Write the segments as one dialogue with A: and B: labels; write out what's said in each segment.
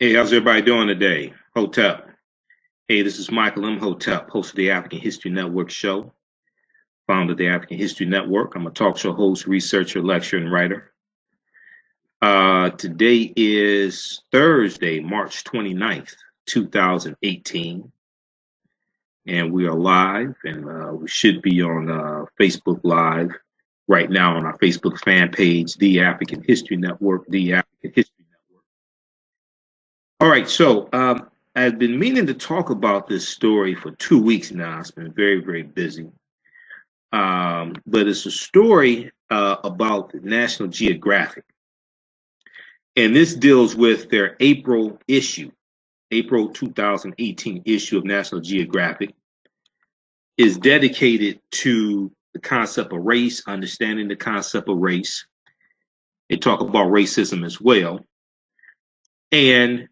A: Hey, how's everybody doing today? Hotep. Hey, this is Michael Imhotep, host of the African History Network show, founder of the African History Network. I'm a talk show host, researcher, lecturer, and writer. Today is Thursday, March 29th, 2018, and we are live, and we should be on Facebook Live right now on our Facebook fan page, The African History Network, The African History Network. All right, so I've been meaning to talk about this story for 2 weeks now. It's been very, very busy. But it's a story about National Geographic. And this deals with their April 2018 issue of National Geographic. Is dedicated to the concept of race, understanding the concept of race. They talk about racism as well. And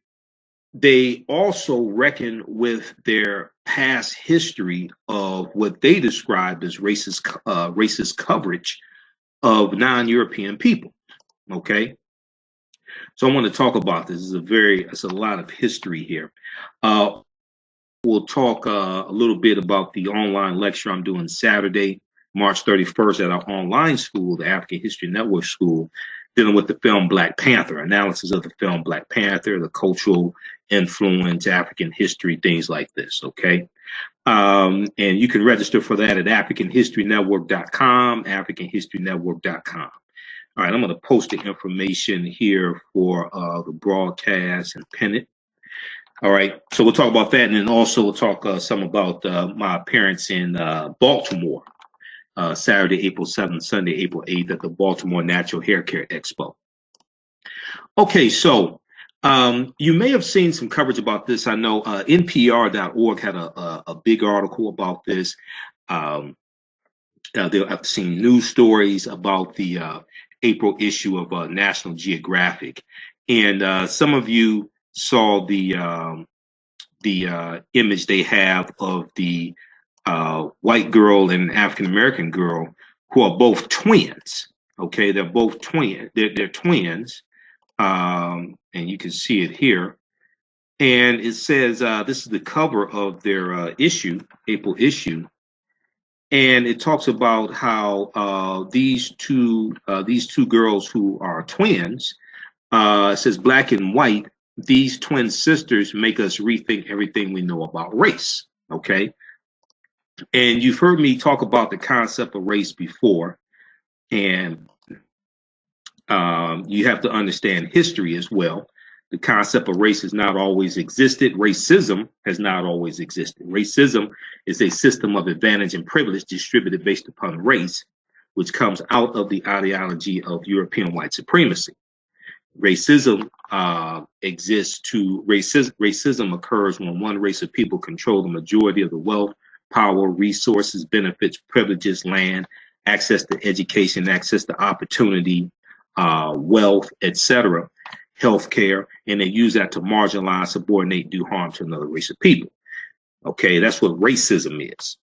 A: they also reckon with their past history of what they described as racist coverage of non-European people. Okay, so I want to talk about this. It's a lot of history here. We'll talk a little bit about the online lecture I'm doing Saturday, March 31st at our online school, the African History Network School, dealing with the film Black Panther, analysis of the film Black Panther, the cultural influence, African history, things like this, okay? And you can register for that at AfricanHistoryNetwork.com, AfricanHistoryNetwork.com. All right, I'm going to post the information here for the broadcast and pin it. All right, so we'll talk about that, and then also we'll talk some about my appearance in Baltimore, Saturday, April 7th, Sunday, April 8th at the Baltimore Natural Hair Care Expo. Okay, so you may have seen some coverage about this. I know NPR.org had a big article about this. I've seen news stories about the April issue of National Geographic, and some of you saw the image they have of the white girl and African American girl who are both twins. Okay, they're both twins. They're twins, and you can see it here. And it says this is the cover of their issue, April issue, and it talks about how these two girls who are twins. It says black and white. These twin sisters make us rethink everything we know about race. Okay. And you've heard me talk about the concept of race before. And you have to understand history as well. The concept of race has not always existed. Racism has not always existed. Racism is a system of advantage and privilege distributed based upon race, which comes out of the ideology of European white supremacy. Racism racism occurs when one race of people control the majority of the wealth, power, resources, benefits, privileges, land, access to education, access to opportunity, wealth, etc., healthcare, and they use that to marginalize, subordinate, do harm to another race of people. Okay, that's what racism is.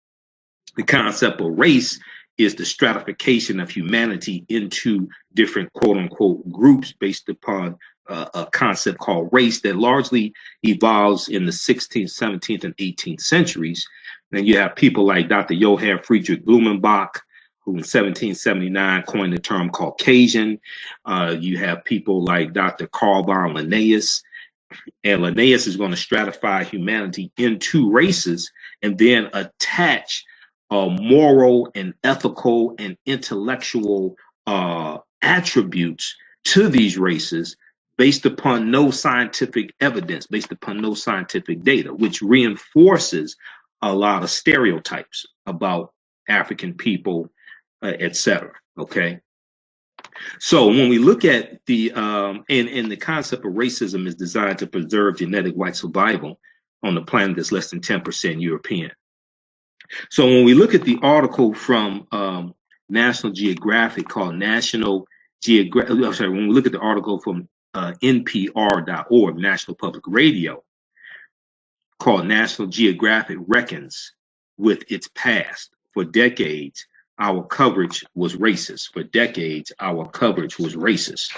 A: The concept of race is the stratification of humanity into different quote unquote groups based upon a concept called race that largely evolves in the 16th, 17th, and 18th centuries. And you have people like Dr. Johann Friedrich Blumenbach, who in 1779 coined the term Caucasian. You have people like Dr. Carl von Linnaeus, and Linnaeus is going to stratify humanity into races and then attach moral and ethical and intellectual attributes to these races based upon no scientific evidence, based upon no scientific data, which reinforces a lot of stereotypes about African people, etc. Okay. So when we look at the and the concept of racism is designed to preserve genetic white survival on the planet that's less than 10% European. So when we look at the article from National Geographic called National Geographic, when we look at the article from NPR.org, National Public Radio, called National Geographic Reckons with its past. For decades, our coverage was racist. For decades, our coverage was racist.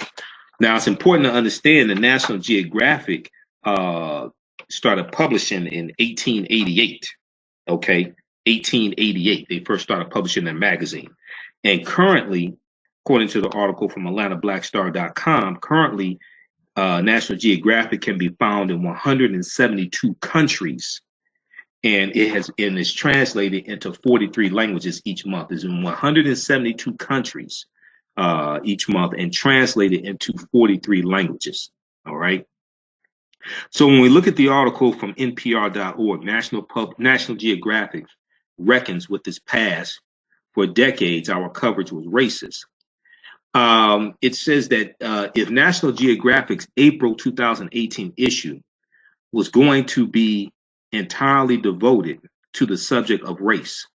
A: Now, it's important to understand that National Geographic uh, started publishing in 1888. Okay, 1888. They first started publishing their magazine. And currently, according to the article from AtlantaBlackStar.com, currently National Geographic can be found in 172 countries, and is translated into 43 languages each month. It's in 172 countries each month and translated into 43 languages. All right. So when we look at the article from NPR.org, National Geographic reckons with its past. For decades, our coverage was racist. It says that if National Geographic's April 2018 issue was going to be entirely devoted to the subject of race,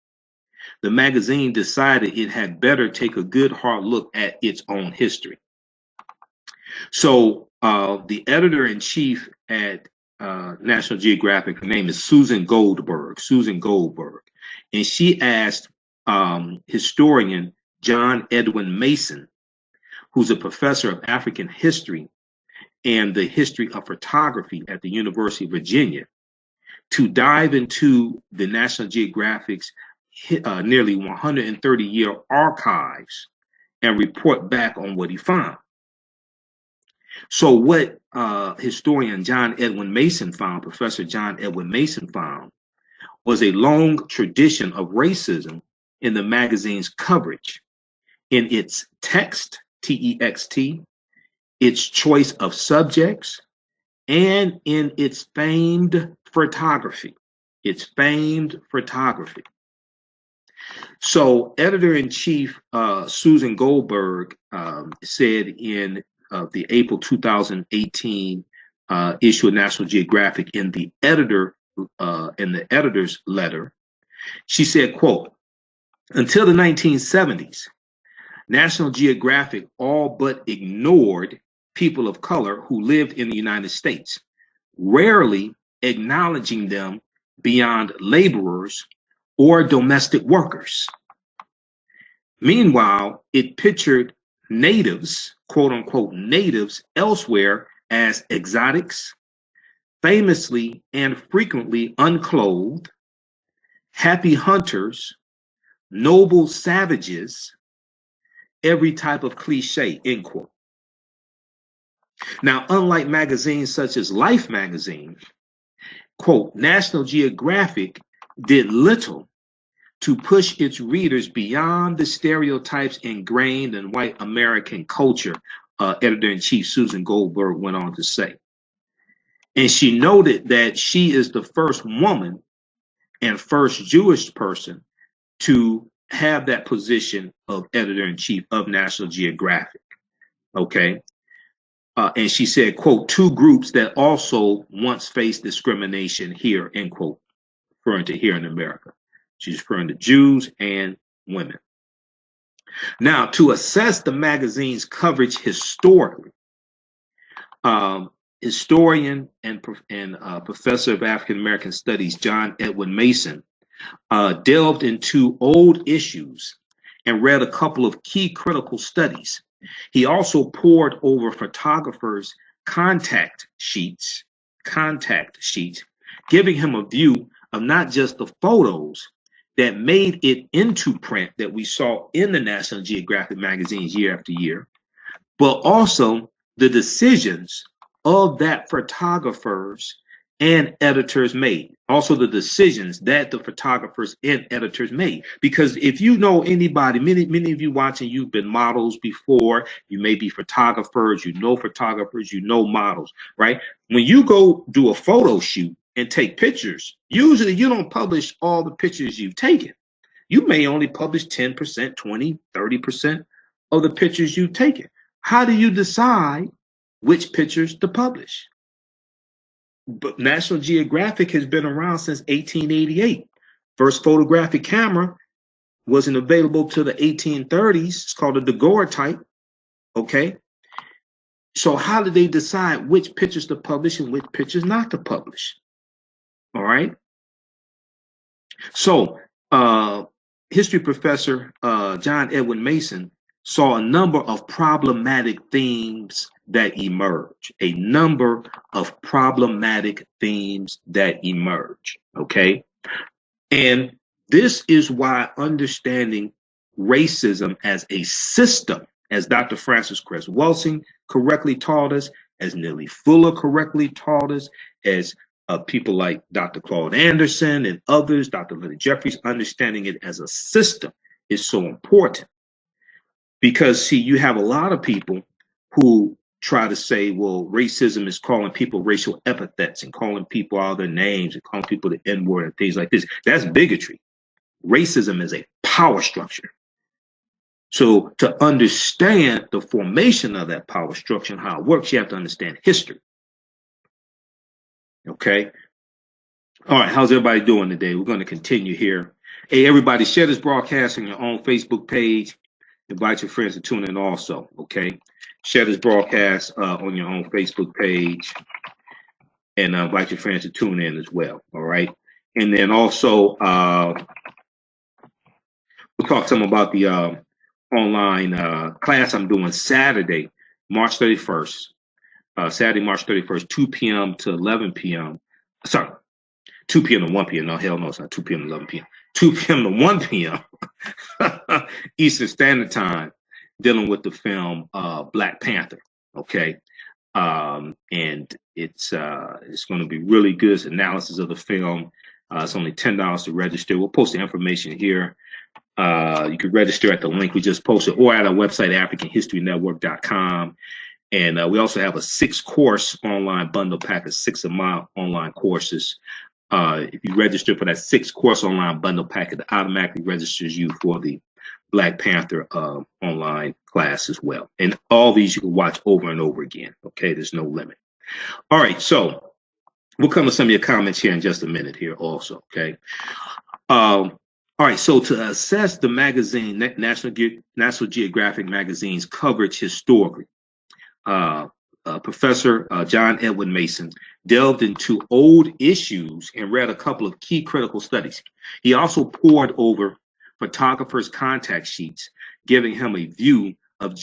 A: the magazine decided it had better take a good hard look at its own history. So the editor-in-chief at National Geographic, her name is Susan Goldberg, and she asked historian John Edwin Mason, who's a professor of African history and the history of photography at the University of Virginia, to dive into the National Geographic's nearly 130-year archives and report back on what he found. So what historian John Edwin Mason found, Professor John Edwin Mason found, was a long tradition of racism in the magazine's coverage, in its text, T-E-X-T, its choice of subjects, and in its famed photography. So editor-in-chief Susan Goldberg said in the April 2018 issue of National Geographic in the editor's letter, she said, quote, "Until the 1970s, National Geographic all but ignored people of color who lived in the United States, rarely acknowledging them beyond laborers or domestic workers. Meanwhile, it pictured natives, quote unquote natives, elsewhere as exotics, famously and frequently unclothed, happy hunters, noble savages, every type of cliche," end quote. Now, unlike magazines such as Life magazine, quote, National Geographic did little to push its readers beyond the stereotypes ingrained in white American culture, editor-in-chief Susan Goldberg went on to say. And she noted that she is the first woman and first Jewish person to have that position of editor-in-chief of National Geographic, okay? And she said, quote, "two groups that also once faced discrimination here," end quote, referring to here in America. She's referring to Jews and women. Now, to assess the magazine's coverage historically, historian and professor of African American Studies John Edwin Mason delved into old issues and read a couple of key critical studies. He also pored over photographers' contact sheets, giving him a view of not just the photos that made it into print that we saw in the National Geographic magazines year after year, but also the decisions of that photographers and editors made. Also the decisions that the photographers and editors made. Because if you know anybody, many of you watching, you've been models before, you may be photographers, you know models, right? When you go do a photo shoot and take pictures, usually you don't publish all the pictures you've taken. You may only publish 10%, 20, 30% of the pictures you've taken. How do you decide which pictures to publish? But National Geographic has been around since 1888. First photographic camera wasn't available till the 1830s. It's called a daguerreotype. Okay. So how did they decide which pictures to publish and which pictures not to publish? All right. So history professor John Edwin Mason saw a number of problematic themes that emerge. A number of problematic themes that emerge. Okay. And this is why understanding racism as a system, as Dr. Francis Cress Welsing correctly taught us, as Nellie Fuller correctly taught us, as people like Dr. Claude Anderson and others, Dr. Leonard Jeffries, understanding it as a system is so important. Because, see, you have a lot of people who try to say, well, racism is calling people racial epithets and calling people all their names and calling people the N-word and things like this. That's bigotry. Racism is a power structure. So to understand the formation of that power structure and how it works, you have to understand history. Okay? All right, how's everybody doing today? We're going to continue here. Hey, everybody, share this broadcast on your own Facebook page. Invite your friends to tune in also, okay? Share this broadcast on your own Facebook page and invite your friends to tune in as well, all right? And then also, we'll talk some about the online class I'm doing Saturday, March 31st. Saturday, March 31st, 2 p.m. to 11 p.m. Sorry, 2 p.m. to 1 p.m. No, hell no, it's not 2 p.m. to 11 p.m. 2 p.m. to 1 p.m. Eastern Standard Time, dealing with the film Black Panther. Okay, and it's going to be really good. It's analysis of the film. It's only $10 to register. We'll post the information here. You can register at the link we just posted, or at our website, AfricanHistoryNetwork.com. And we also have a 6-course online bundle pack of 6 of my online courses. If you register for that 6-course online bundle pack, it automatically registers you for the Black Panther online class as well. And all these you can watch over and over again. Okay, there's no limit. All right, so we'll come to some of your comments here in just a minute here also, okay? All right, so to assess the magazine, National Geographic magazine's coverage historically, Professor John Edwin Mason delved into old issues and read a couple of key critical studies. He also pored over photographers' contact sheets, giving him a view of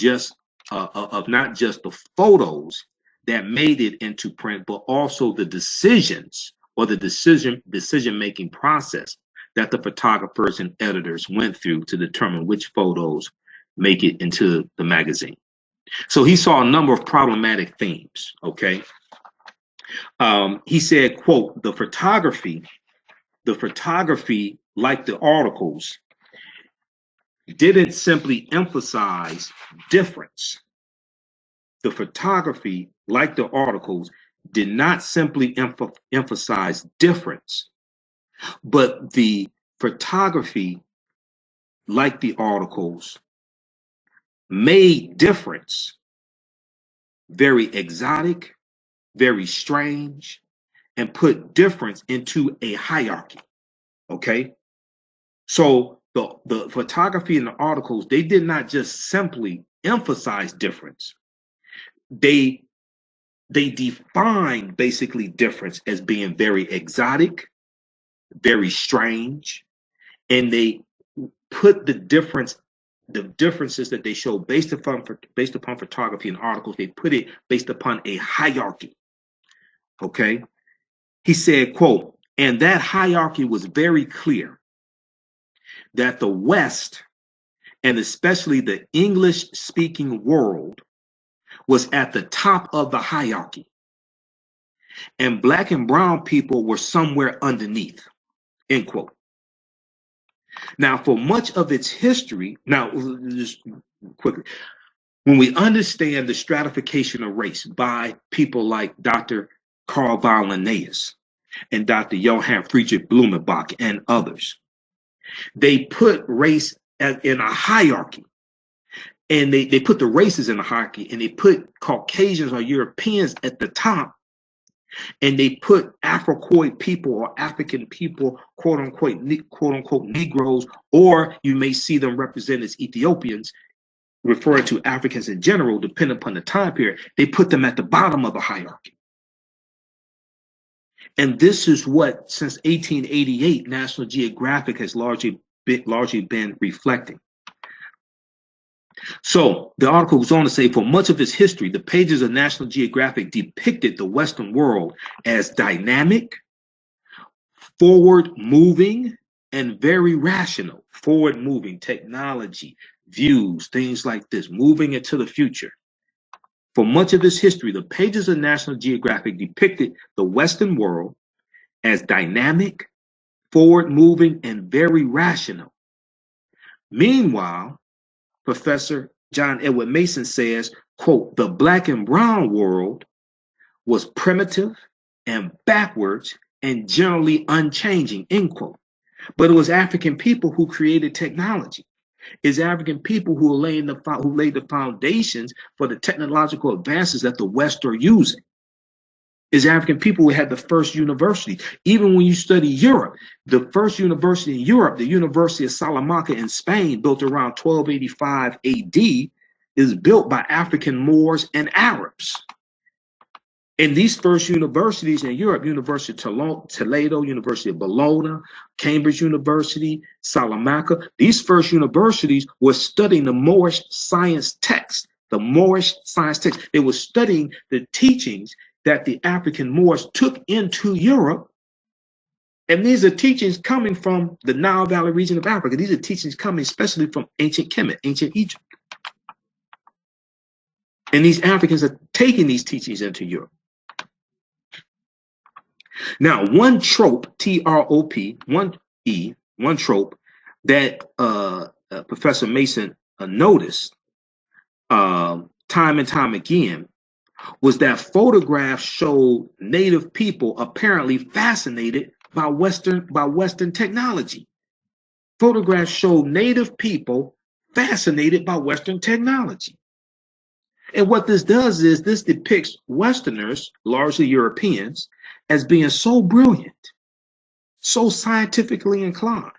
A: not just the photos that made it into print, but also the decisions or the decision-making process that the photographers and editors went through to determine which photos make it into the magazine. So he saw a number of problematic themes, okay? He said, quote, the photography, like the articles, didn't simply emphasize difference. The photography, like the articles, did not simply emphasize difference, but the photography, like the articles, made difference very exotic, very strange, and put difference into a hierarchy. Okay, so the photography and the articles, they did not just simply emphasize difference. They defined basically difference as being very exotic, very strange, and they put the differences that they show based upon photography and articles, they put it based upon a hierarchy. Okay, he said, quote, and that hierarchy was very clear that the West, and especially the English-speaking world, was at the top of the hierarchy, and Black and brown people were somewhere underneath, end quote. Now, for much of its history, now just quickly, when we understand the stratification of race by people like Dr. Carl von Linnaeus and Dr. Johann Friedrich Blumenbach and others, they put race in a hierarchy, and they put the races in a hierarchy, and they put Caucasians or Europeans at the top, and they put Afrocoid people or African people, quote unquote Negroes, or you may see them represented as Ethiopians, referring to Africans in general, depending upon the time period, they put them at the bottom of the hierarchy. And this is what, since 1888, National Geographic has largely been reflecting. So the article goes on to say, for much of its history, the pages of National Geographic depicted the Western world as dynamic, forward moving, and very rational. Forward moving technology, views, things like this, moving into the future. For much of its history, the pages of National Geographic depicted the Western world as dynamic, forward moving, and very rational. Meanwhile, Professor John Edward Mason says, quote, the black and brown world was primitive and backwards and generally unchanging, end quote. But it was African people who created technology. It's African people who laid the foundations for the technological advances that the West are using. It's African people who had the first university. Even when you study Europe, the first university in Europe, the University of Salamanca in Spain, built around 1285 AD, is built by African Moors and Arabs. And these first universities in Europe, University of Toledo, University of Bologna, Cambridge University, Salamanca, these first universities were studying the Moorish science text, the Moorish science text. They were studying the teachings that the African Moors took into Europe. And these are teachings coming from the Nile Valley region of Africa. These are teachings coming especially from ancient Kemet, ancient Egypt. And these Africans are taking these teachings into Europe. Now, one trope, T-R-O-P, one trope that Professor Mason noticed time and time again was that photographs showed native people apparently fascinated by Western technology. Photographs showed native people fascinated by Western technology. And what this does is this depicts Westerners, largely Europeans, as being so brilliant, so scientifically inclined.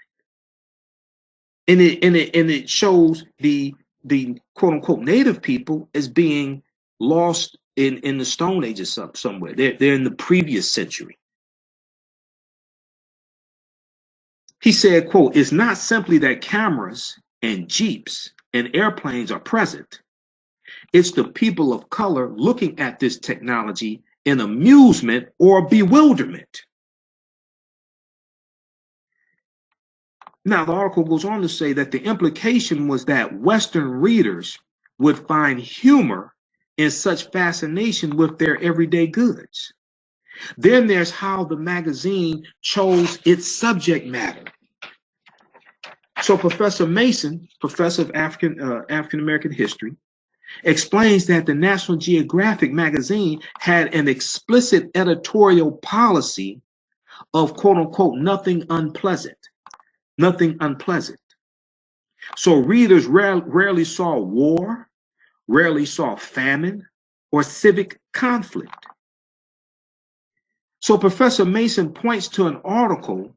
A: And it shows the quote unquote native people as being lost in the Stone Ages somewhere. They're in the previous century. He said, quote, it's not simply that cameras and jeeps and airplanes are present. It's the people of color looking at this technology in amusement or bewilderment. Now, the article goes on to say that the implication was that Western readers would find humor in such fascination with their everyday goods. Then there's how the magazine chose its subject matter. So Professor Mason, professor of African American history, explains that the National Geographic magazine had an explicit editorial policy of quote unquote nothing unpleasant. Nothing unpleasant. So readers rarely saw war, rarely saw famine or civic conflict. So Professor Mason points to an article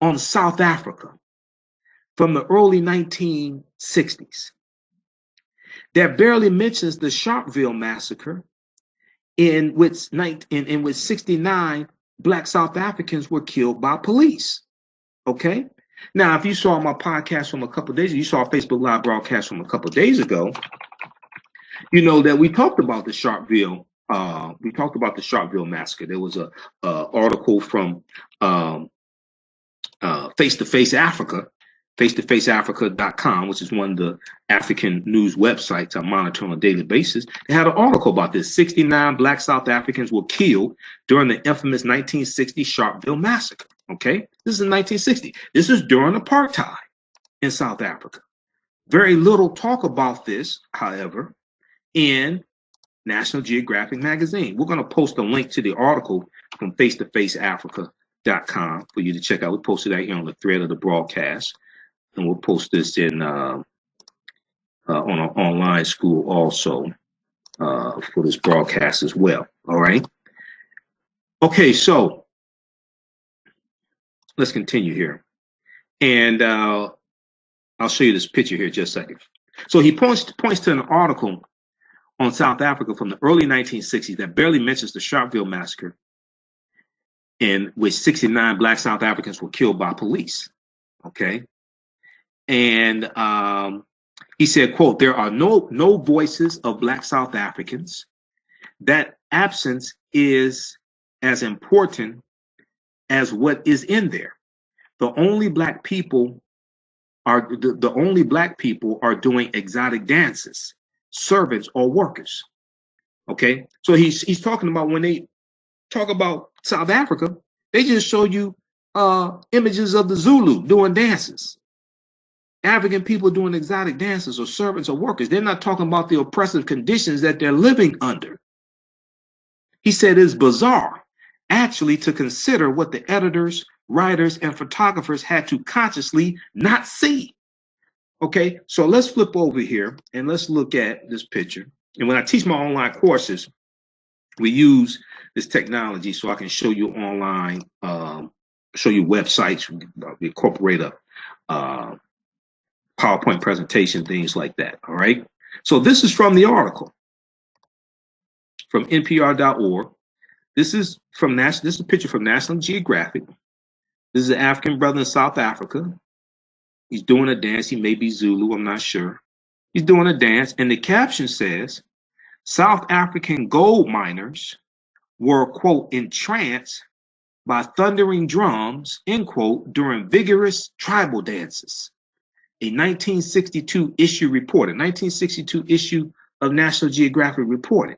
A: on South Africa from the early 1960s that barely mentions the Sharpeville massacre in which 69 Black South Africans were killed by police. Okay? Now, if you saw my podcast from a couple of days ago, you saw a Facebook Live broadcast from a couple of days ago, you know that we talked about the Sharpeville. We talked about the Sharpeville massacre. There was a article from Face to Face Africa, face2faceafrica.com, which is one of the African news websites I monitor on a daily basis. They had an article about this. 69 Black South Africans were killed during the infamous 1960 Sharpeville massacre. Okay, this is in 1960. This is during apartheid in South Africa. Very little talk about this, however, in National Geographic magazine. We're going to post a link to the article from face2faceafrica.com for you to check out. We posted that here on the thread of the broadcast, and we'll post this in on our online school also for this broadcast as well. All right. Okay, so let's continue here, and I'll show you this picture here in just a second. So he points to an article on South Africa from the early 1960s that barely mentions the Sharpeville massacre, in which 69 Black South Africans were killed by police. Okay, and He said, quote, there are no voices of Black South Africans. That absence is as important as what is in there. The only black people the only black people are doing exotic dances, servants or workers. Okay, so he's talking about when they talk about South Africa, they just show you images of the Zulu doing dances, African people doing exotic dances or servants or workers. They're not talking about the oppressive conditions that they're living under. He said it's bizarre, actually, to consider what the editors, writers, and photographers had to consciously not see. Okay, so let's flip over here and let's look at this picture. And when I teach my online courses, we use this technology so I can show you online, show you websites, we incorporate a PowerPoint presentation, things like that. All right. So this is from the article from NPR.org. This is a picture from National Geographic. This is an African brother in South Africa. He's doing a dance. He may be Zulu, I'm not sure. He's doing a dance, and the caption says, South African gold miners were, quote, entranced by thundering drums, end quote, during vigorous tribal dances. A 1962 issue reported, 1962 issue of National Geographic reported.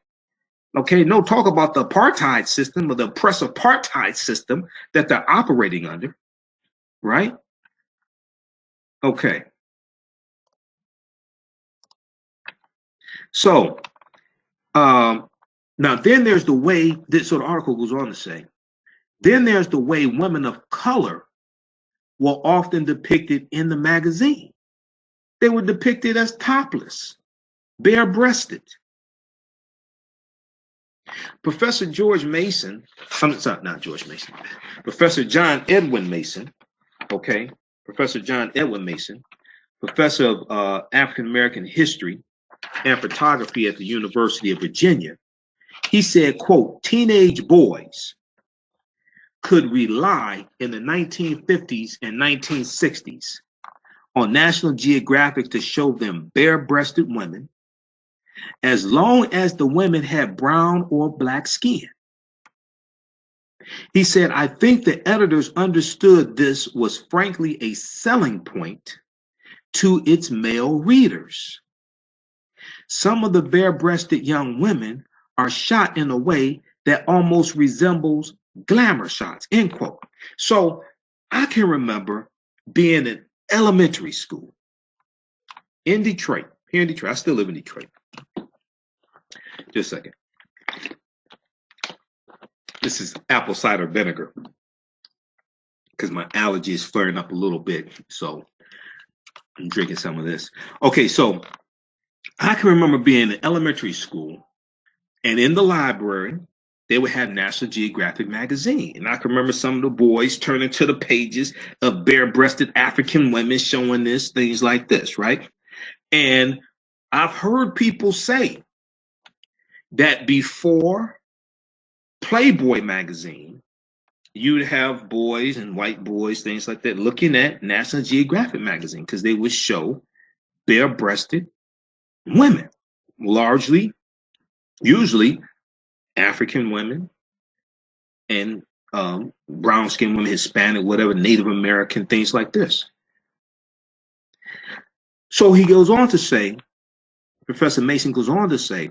A: Okay, no talk about the apartheid system or the oppressive apartheid system that they're operating under, right? Okay. So, now then there's the way, so the article goes on to say, then there's the way women of color were often depicted in the magazine. They were depicted as topless, bare-breasted. Professor George Mason, I'm sorry, not George Mason, Professor John Edwin Mason, okay, Professor John Edwin Mason, professor of African American history and photography at the University of Virginia, he said, quote, teenage boys could rely in the 1950s and 1960s on National Geographic to show them bare-breasted women, as long as the women had brown or black skin. He said, I think the editors understood this was frankly a selling point to its male readers. Some of the bare-breasted young women are shot in a way that almost resembles glamour shots, end quote. So I can remember being in elementary school in Detroit, here in Detroit. I still live in Detroit. Just a second. This is apple cider vinegar because my allergy is flaring up a little bit. So I'm drinking some of this. Okay, so I can remember being in elementary school, and in the library, they would have National Geographic magazine. And I can remember some of the boys turning to the pages of bare-breasted African women showing this, things like this, right? And I've heard people say that before Playboy magazine, you'd have boys and white boys, things like that, looking at National Geographic magazine because they would show bare-breasted women, largely, usually African women and brown-skinned women, Hispanic, whatever, Native American, things like this. So he goes on to say, Professor Mason goes on to say,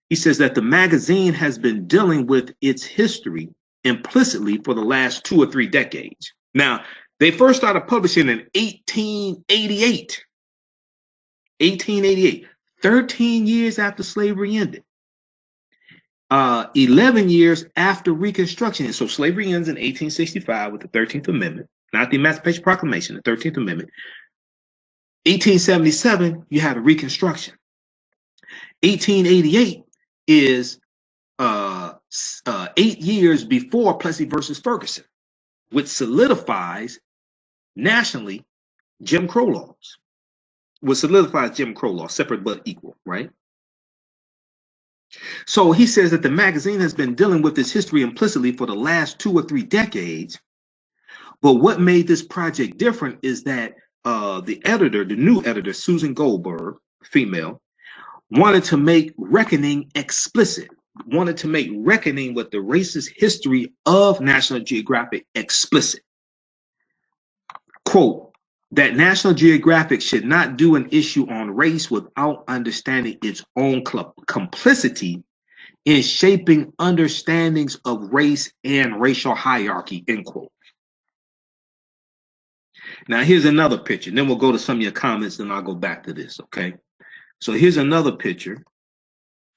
A: he says that the magazine has been dealing with its history implicitly for the last 2 or 3 decades. Now, they first started publishing in 1888. 1888, 13 years after slavery ended. 11 years after Reconstruction. And so slavery ends in 1865 with the 13th Amendment, not the Emancipation Proclamation, the 13th Amendment. 1877, you had a Reconstruction. 1888 is 8 years before Plessy versus Ferguson, which solidifies nationally Jim Crow laws. Which solidifies Jim Crow law, separate but equal, right? So he says that the magazine has been dealing with this history implicitly for the last 2 or 3 decades. But what made this project different is that the editor, the new editor, Susan Goldberg, female, wanted to make reckoning explicit, wanted to make reckoning with the racist history of National Geographic explicit. Quote, that National Geographic should not do an issue on race without understanding its own complicity in shaping understandings of race and racial hierarchy, end quote. Now, here's another picture. Then we'll go to some of your comments, then I'll go back to this, okay? So here's another picture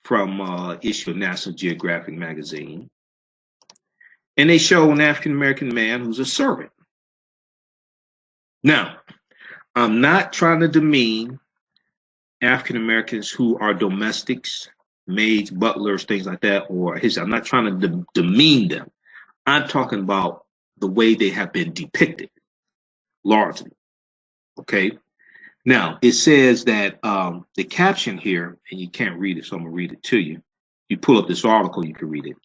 A: from issue of National Geographic magazine. And they show an African-American man who's a servant. Now, I'm not trying to demean African-Americans who are domestics, maids, butlers, things like that, or I'm not trying to demean them. I'm talking about the way they have been depicted, largely, okay? Now, it says that the caption here, and you can't read it, so I'm going to read it to you. You pull up this article, you can read it.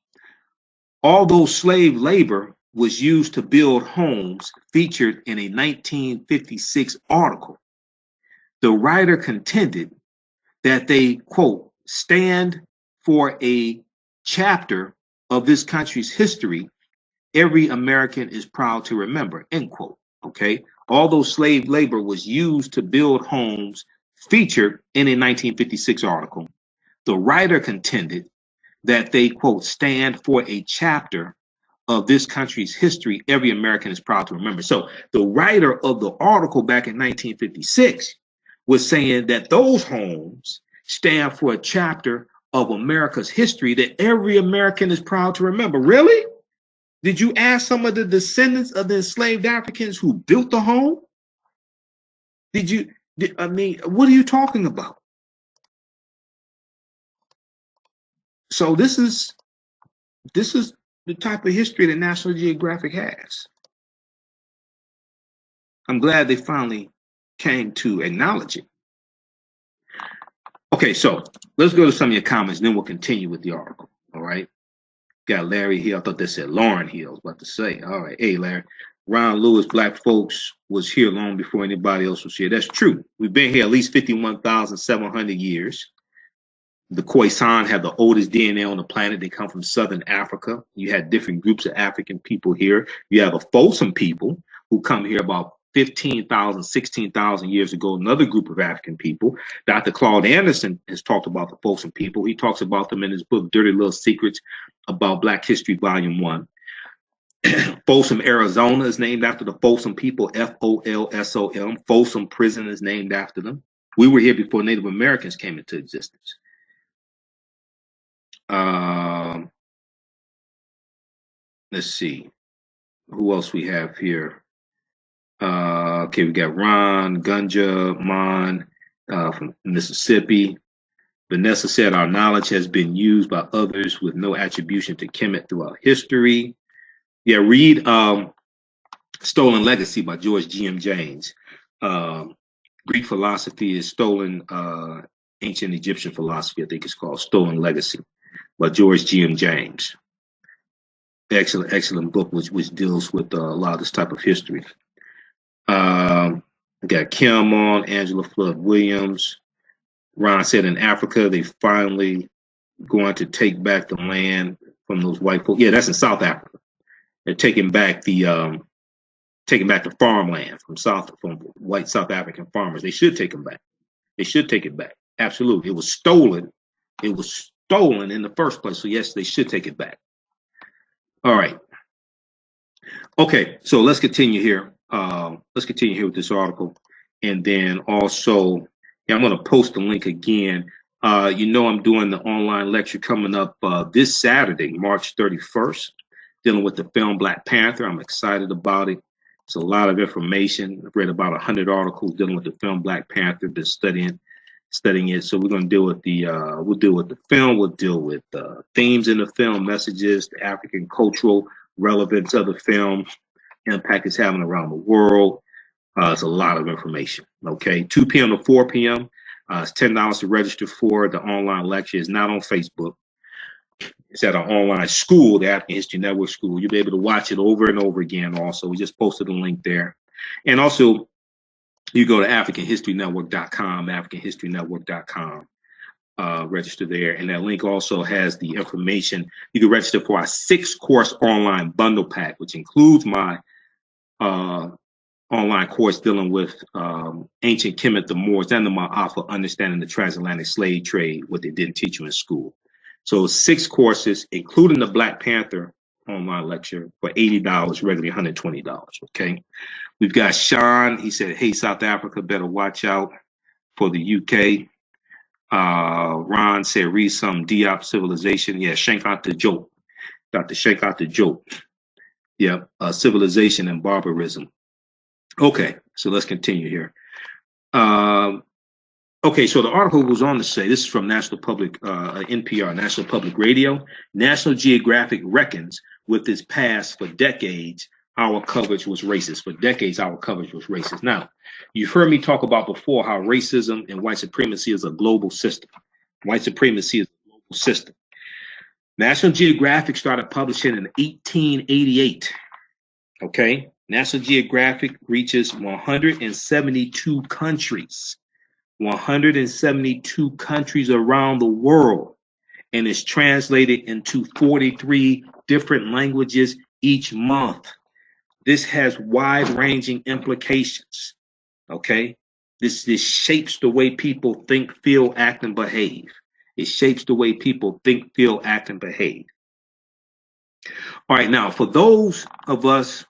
A: Although slave labor was used to build homes featured in a 1956 article, the writer contended that they, quote, stand for a chapter of this country's history every American is proud to remember, end quote, okay? Although slave labor was used to build homes featured in a 1956 article, the writer contended that they, quote, stand for a chapter of this country's history every American is proud to remember. So the writer of the article back in 1956 was saying that those homes stand for a chapter of America's history that every American is proud to remember. Really? Did you ask some of the descendants of the enslaved Africans who built the home? I mean, what are you talking about? So this is the type of history that National Geographic has. I'm glad they finally came to acknowledge it. Okay, so let's go to some of your comments, then we'll continue with the article, all right? Got Larry here. I thought they said Lauren here. I was about to say. All right. Hey, Larry. Ron Lewis, black folks was here long before anybody else was here. That's true. We've been here at least 51,700 years. The Khoisan have the oldest DNA on the planet. They come from Southern Africa. You had different groups of African people here. You have a Folsom people who come here about 15,000, 16,000 years ago, another group of African people. Dr. Claude Anderson has talked about the Folsom people. He talks about them in his book, Dirty Little Secrets About Black History, Volume 1. Folsom, Arizona is named after the Folsom people, Folsom. Folsom Prison is named after them. We were here before Native Americans came into existence. Let's see. Who else we have here? Okay, we got Ron Gunja Mon from Mississippi. Vanessa said our knowledge has been used by others with no attribution to Kemet throughout history. Yeah, read Stolen Legacy by George G.M. James. Greek philosophy is stolen, ancient Egyptian philosophy, I think it's called Stolen Legacy by George G.M. James. Excellent book which deals with a lot of this type of history. We got Kim on, Angela Flood Williams. Ron said in Africa, they finally going to take back the land from those white folks. Yeah, that's in South Africa. They're taking back the farmland from white South African farmers. They should take them back. They should take it back. Absolutely. It was stolen. It was stolen in the first place. So yes, they should take it back. All right. Okay, so let's continue here. Let's continue here with this article. And then also, yeah, I'm going to post the link again. You know, I'm doing the online lecture coming up this Saturday, March 31st, dealing with the film Black Panther. I'm excited about it. It's a lot of information. I've read about 100 articles dealing with the film Black Panther, been studying it. So we're going to deal with we'll deal with the film. We'll deal with themes in the film, messages, the African cultural relevance of the film, impact it's having around the world. It's a lot of information. Okay, 2 p.m. to 4 p.m. It's $10 to register for the online lecture. It's not on Facebook. It's at our online school, the African History Network School. You'll be able to watch it over and over again. Also, we just posted a link there. And also, You go to AfricanHistoryNetwork.com, AfricanHistoryNetwork.com. Register there, and that link also has the information. You can register for our 6-course online bundle pack, which includes my online course dealing with ancient Kemet, the Moors, and the Ma'afa, understanding the transatlantic slave trade, what they didn't teach you in school. So 6 courses, including the Black Panther online lecture for $80, regularly $120. Okay. We've got Sean. He said, "Hey, South Africa, better watch out for the UK." Ron said, "Read some Diop Civilization." Yeah, shank out the joke. Dr. Shake out the joke. Yeah, Civilization and Barbarism. Okay, so let's continue here. Okay, so the article goes on to say, this is from National Public, NPR, National Public Radio. National Geographic reckons with its past for decades, our coverage was racist. For decades, our coverage was racist. Now, you've heard me talk about before how racism and white supremacy is a global system. White supremacy is a global system. National Geographic started publishing in 1888. Okay, National Geographic reaches 172 countries. 172 countries around the world, and is translated into 43 different languages each month. This has wide-ranging implications. Okay, this shapes the way people think, feel, act, and behave. It shapes the way people think, feel, act, and behave. All right, now for those of us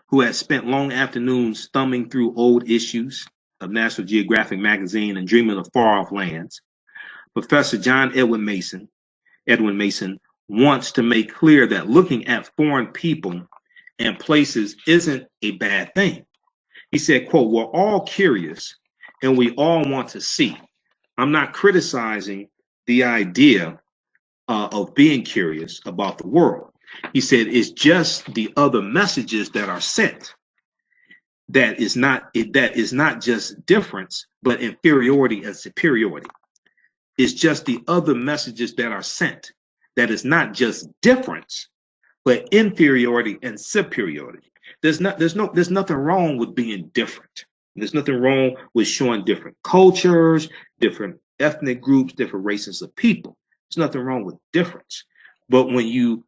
A: who had spent long afternoons thumbing through old issues of National Geographic magazine and dreaming of far-off lands, Professor John Edwin Mason wants to make clear that looking at foreign people and places isn't a bad thing. He said, quote, "We're all curious and we all want to see. I'm not criticizing the idea of being curious about the world." He said, "It's just the other messages that are sent that is not just difference, but inferiority and superiority. It's just the other messages that are sent that is not just difference, but inferiority and superiority. There's nothing wrong with being different. There's nothing wrong with showing different cultures, different ethnic groups, different races of people. There's nothing wrong with difference. But when you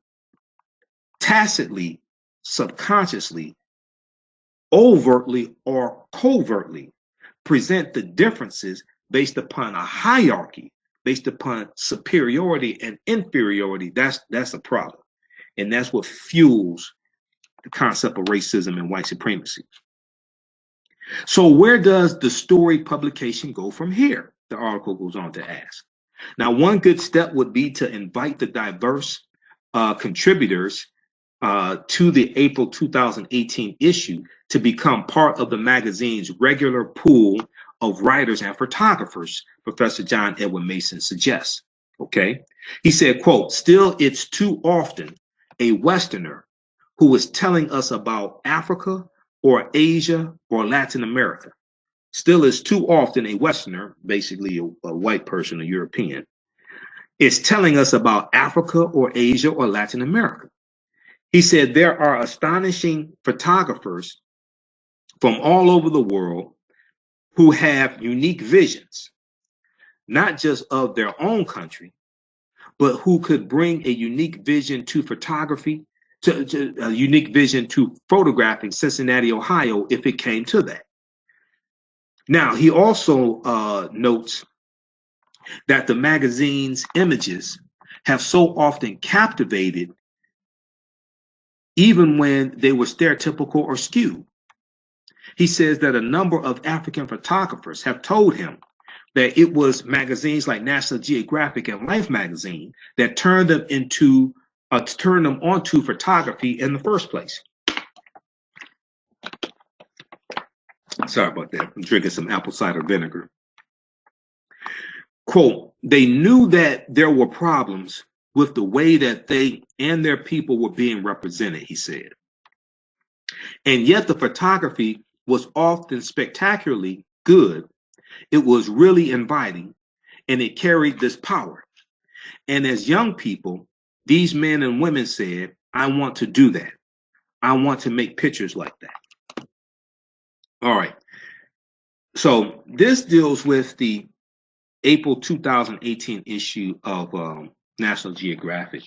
A: tacitly, subconsciously, overtly, or covertly present the differences based upon a hierarchy, based upon superiority and inferiority, that's a problem. And that's what fuels the concept of racism and white supremacy. So where does the story publication go from here? The article goes on to ask. Now, one good step would be to invite the diverse contributors to the April 2018 issue to become part of the magazine's regular pool of writers and photographers, Professor John Edwin Mason suggests. Okay. He said, quote, "Still, it's too often a Westerner who is telling us about Africa or Asia or Latin America. Still, it's too often a Westerner, basically a white person, a European, is telling us about Africa or Asia or Latin America." He said, "There are astonishing photographers from all over the world who have unique visions, not just of their own country, but who could bring a unique vision to photography, to a unique vision to photographing Cincinnati, Ohio, if it came to that." Now, he also notes that the magazine's images have so often captivated, even when they were stereotypical or skewed. He says that a number of African photographers have told him that it was magazines like National Geographic and Life magazine that turned them onto photography in the first place. Sorry about that. I'm drinking some apple cider vinegar. Quote, "They knew that there were problems with the way that they and their people were being represented," he said. "And yet the photography was often spectacularly good. It was really inviting, and it carried this power. And as young people, these men and women said, I want to do that. I want to make pictures like that." All right. So this deals with the April 2018 issue of National Geographic,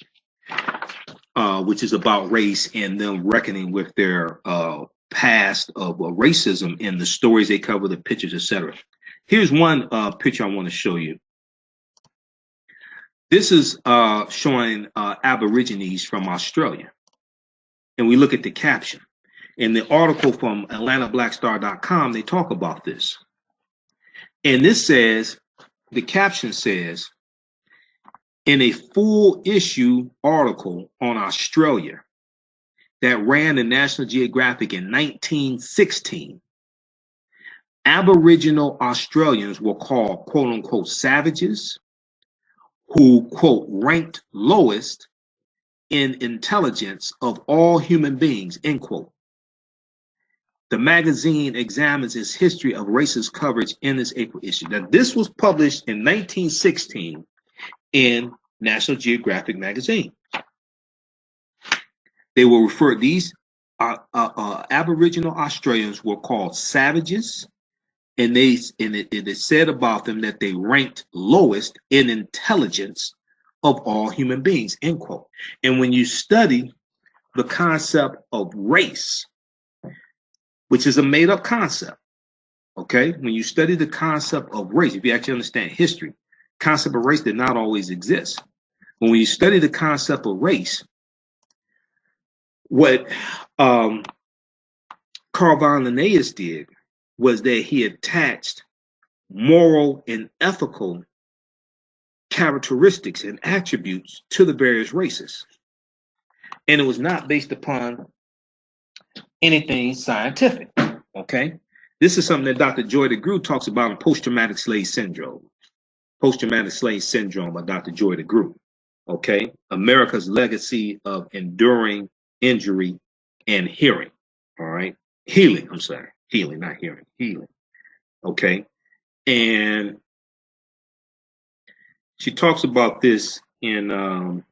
A: which is about race and them reckoning with their past of racism and the stories they cover, the pictures, etc. Here's one picture I want to show you. This is showing Aborigines from Australia. And we look at the caption. In the article from AtlantaBlackStar.com, they talk about this. And this says, the caption says, in a full issue article on Australia that ran in National Geographic in 1916, Aboriginal Australians were called, quote unquote, savages who, quote, ranked lowest in intelligence of all human beings, end quote. The magazine examines its history of racist coverage in this April issue. Now, this was published in 1916 in National Geographic magazine. They will refer, these Aboriginal Australians were called savages, and it is said about them that they ranked lowest in intelligence of all human beings, end quote. And when you study the concept of race, which is a made-up concept, okay? When you study the concept of race, if you actually understand history, concept of race did not always exist. When you study the concept of race, what Carl von Linnaeus did was that he attached moral and ethical characteristics and attributes to the various races. And it was not based upon anything scientific, okay? This is something that Dr. Joy DeGruy talks about in post-traumatic slave syndrome. Post-traumatic slave syndrome by Dr. Joy DeGruy, okay? America's legacy of enduring injury and healing, all right? Healing, I'm sorry, healing, not hearing, healing, okay? And she talks about this in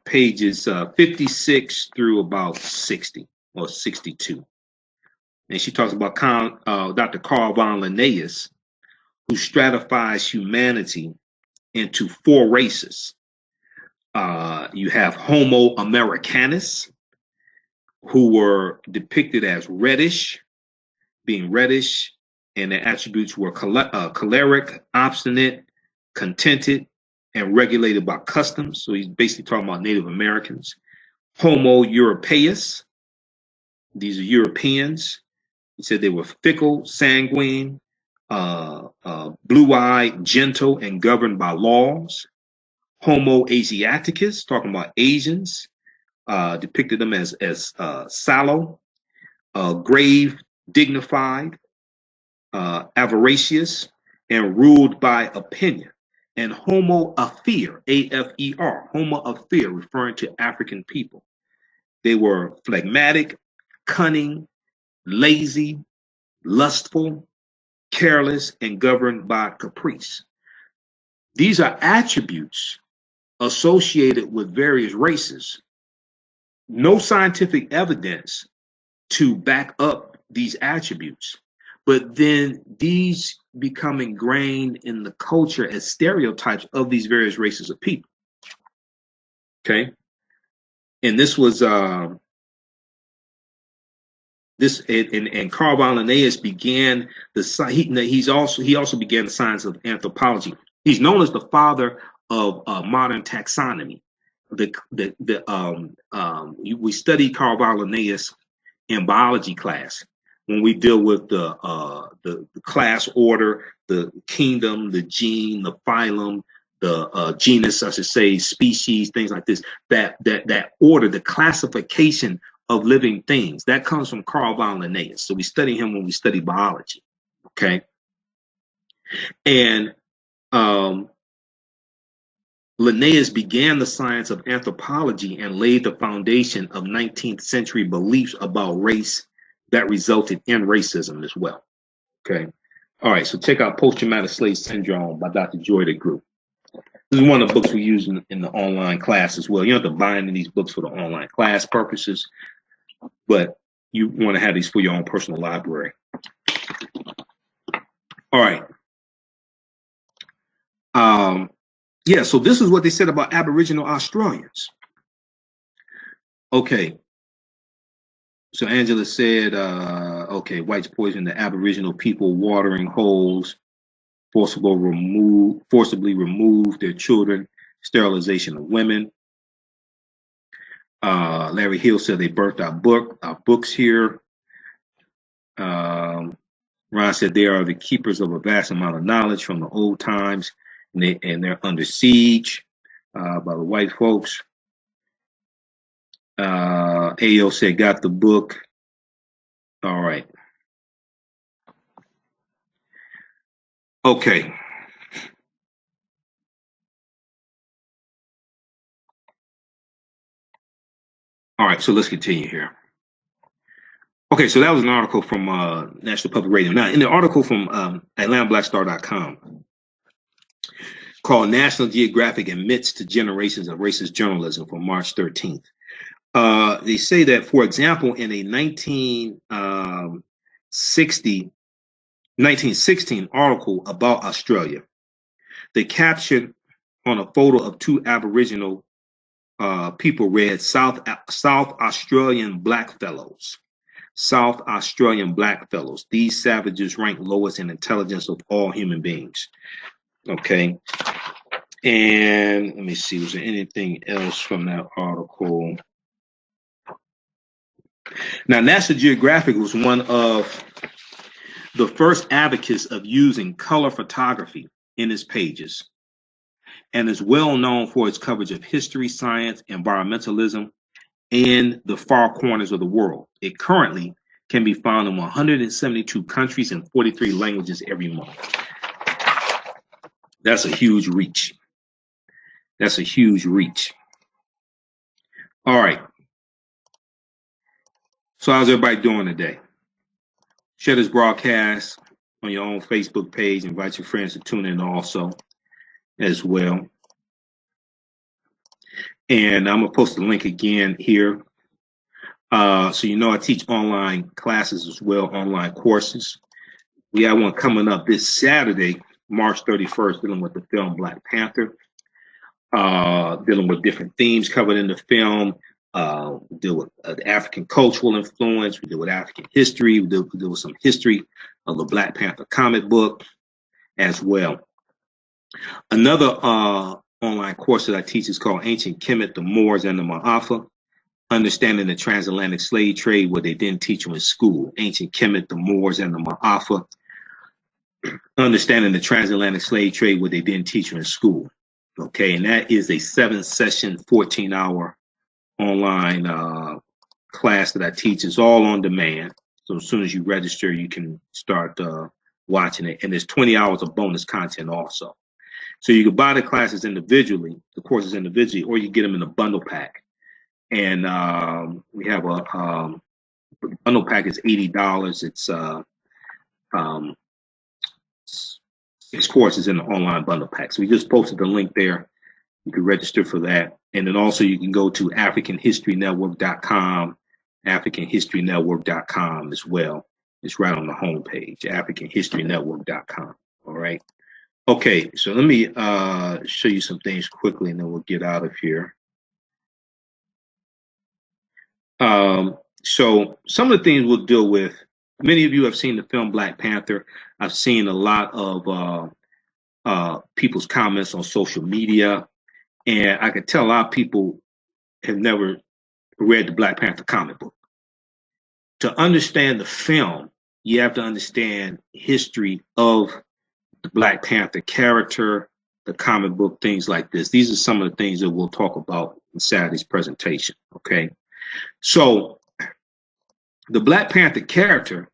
A: pages 56 through about 60 or 62. And she talks about Dr. Carl von Linnaeus, who stratifies humanity into four races. You have Homo Americanus, who were depicted as reddish, being reddish, and their attributes were choleric, obstinate, contented, and regulated by customs. So he's basically talking about Native Americans. Homo Europaeus, these are Europeans. He said they were fickle, sanguine, blue-eyed, gentle, and governed by laws. Homo Asiaticus, talking about Asians, depicted them as sallow, grave, dignified, avaricious, and ruled by opinion. And Homo Afer, A-F-E-R, Homo Afer, referring to African people. They were phlegmatic, cunning, lazy, lustful, careless, and governed by caprice. These are attributes associated with various races. No scientific evidence to back up these attributes, but then these become ingrained in the culture as stereotypes of these various races of people. Okay, and this was and Carl von Linnaeus began he also began the science of anthropology. He's known as the father of modern taxonomy. We study Carl von Linnaeus in biology class when we deal with the class order, the kingdom, the gene, the phylum, the genus, I should say, species, things like this. That order, the classification of living things, that comes from Carl von Linnaeus. So we study him when we study biology. Okay, and Linnaeus began the science of anthropology and laid the foundation of 19th century beliefs about race that resulted in racism as well. Okay. All right. So check out Post-Traumatic Slave Syndrome by Dr. Joy DeGruy. This is one of the books we use in the online class as well. You don't have to buy into these books for the online class purposes, but you want to have these for your own personal library. All right. Yeah, so this is what they said about Aboriginal Australians. Okay. So Angela said, okay, whites poison the Aboriginal people, watering holes, forcibly remove their children, sterilization of women. Larry Hill said they burnt our books here. Ron said they are the keepers of a vast amount of knowledge from the old times, and they're under siege by the white folks. Ayo said got the book. All right. Okay. All right, so let's continue here. Okay, so that was an article from National Public Radio. Now, in the article from AtlantaBlackStar.com called National Geographic Admits to Generations of Racist Journalism from March 13th, they say that, for example, in a 1916 article about Australia, the caption on a photo of two Aboriginal people read South Australian blackfellows. South Australian blackfellows. These savages rank lowest in intelligence of all human beings. Okay. And let me see, was there anything else from that article? Now, National Geographic was one of the first advocates of using color photography in its pages and is well known for its coverage of history, science, environmentalism, and the far corners of the world. It currently can be found in 172 countries and 43 languages every month. That's a huge reach. That's a huge reach. All right. So how's everybody doing today? Share this broadcast on your own Facebook page. Invite your friends to tune in also as well. And I'm going to post the link again here. So you know I teach online classes as well, online courses. We have one coming up this Saturday, March 31st, dealing with the film Black Panther, dealing with different themes covered in the film. We deal with African cultural influence. We deal with African history. We deal with some history of the Black Panther comic book as well. Another online course that I teach is called Ancient Kemet, the Moors, and the Ma'afa. Understanding the transatlantic slave trade, what they didn't teach you in school. Ancient Kemet, the Moors, and the Ma'afa. Understanding the transatlantic slave trade, what they didn't teach you in school. Okay, and that is a 7-session, 14-hour online class that I teach. It's all on demand. So as soon as you register, you can start watching it. And there's 20 hours of bonus content also. So you can buy the classes individually, the courses individually, or you get them in a bundle pack. And we have a bundle pack is $80. It's 6 courses in the online bundle pack. So we just posted the link there. You can register for that. And then also you can go to AfricanHistoryNetwork.com, AfricanHistoryNetwork.com as well. It's right on the homepage, AfricanHistoryNetwork.com. All right. Okay, so let me show you some things quickly and then we'll get out of here. So some of the things we'll deal with, many of you have seen the film Black Panther. I've seen a lot of people's comments on social media, and I could tell a lot of people have never read the Black Panther comic book. To understand the film, you have to understand history of the Black Panther character, the comic book, things like this. These are some of the things that we'll talk about in Saturday's presentation, okay? So the Black Panther character,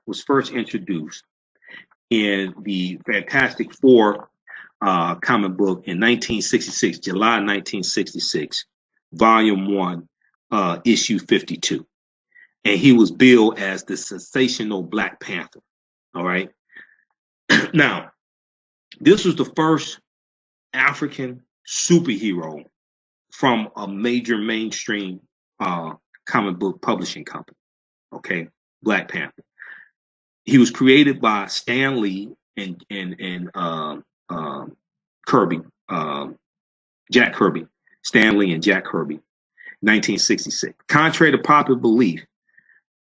A: was first introduced in the Fantastic Four comic book in 1966, July 1966, Volume 1, Issue 52. And he was billed as the sensational Black Panther, all right? Now, this was the first African superhero from a major mainstream comic book publishing company. Okay, Black Panther. He was created by Stan Lee and Kirby, Jack Kirby, Stan Lee and Jack Kirby, 1966. Contrary to popular belief,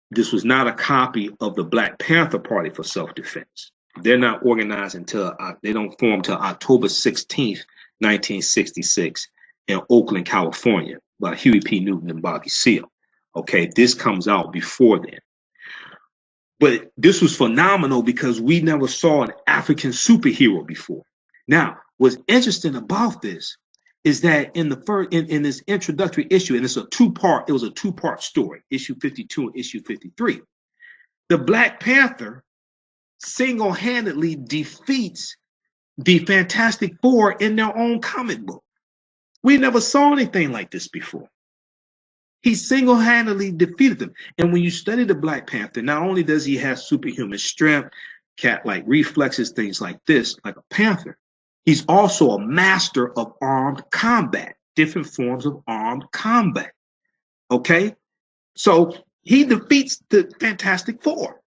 A: this was not a copy of the Black Panther Party for self-defense. They're not organized until they don't form until October 16th, 1966, in Oakland, California, by Huey P. Newton and Bobby Seale. Okay, this comes out before then. But this was phenomenal because we never saw an African superhero before. Now, what's interesting about this is that in the first in this introductory issue, and it's a two-part, it was a two-part story, issue 52 and issue 53. The Black Panther single-handedly defeats the Fantastic Four in their own comic book. We never saw anything like this before. He single-handedly defeated them. And when you study the Black Panther, not only does he have superhuman strength, cat-like reflexes, things like this, like a panther, he's also a master of armed combat, different forms of armed combat. Okay? So he defeats the Fantastic Four.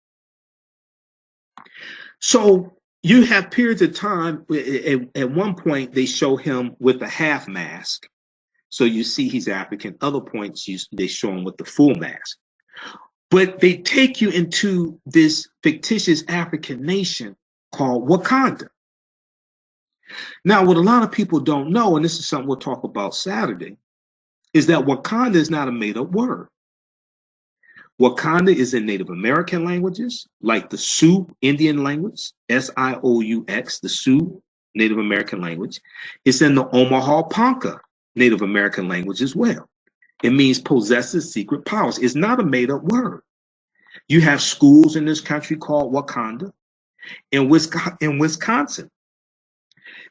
A: So you have periods of time, at one point they show him with a half mask. So you see he's African. Other points they show him with the full mask. But they take you into this fictitious African nation called Wakanda. Now, what a lot of people don't know, and this is something we'll talk about Saturday, is that Wakanda is not a made-up word. Wakanda is in Native American languages, like the Sioux Indian language, S-I-O-U-X, the Sioux Native American language. It's in the Omaha Ponca Native American language as well. It means possesses secret powers. It's not a made-up word. You have schools in this country called Wakanda. In Wisconsin,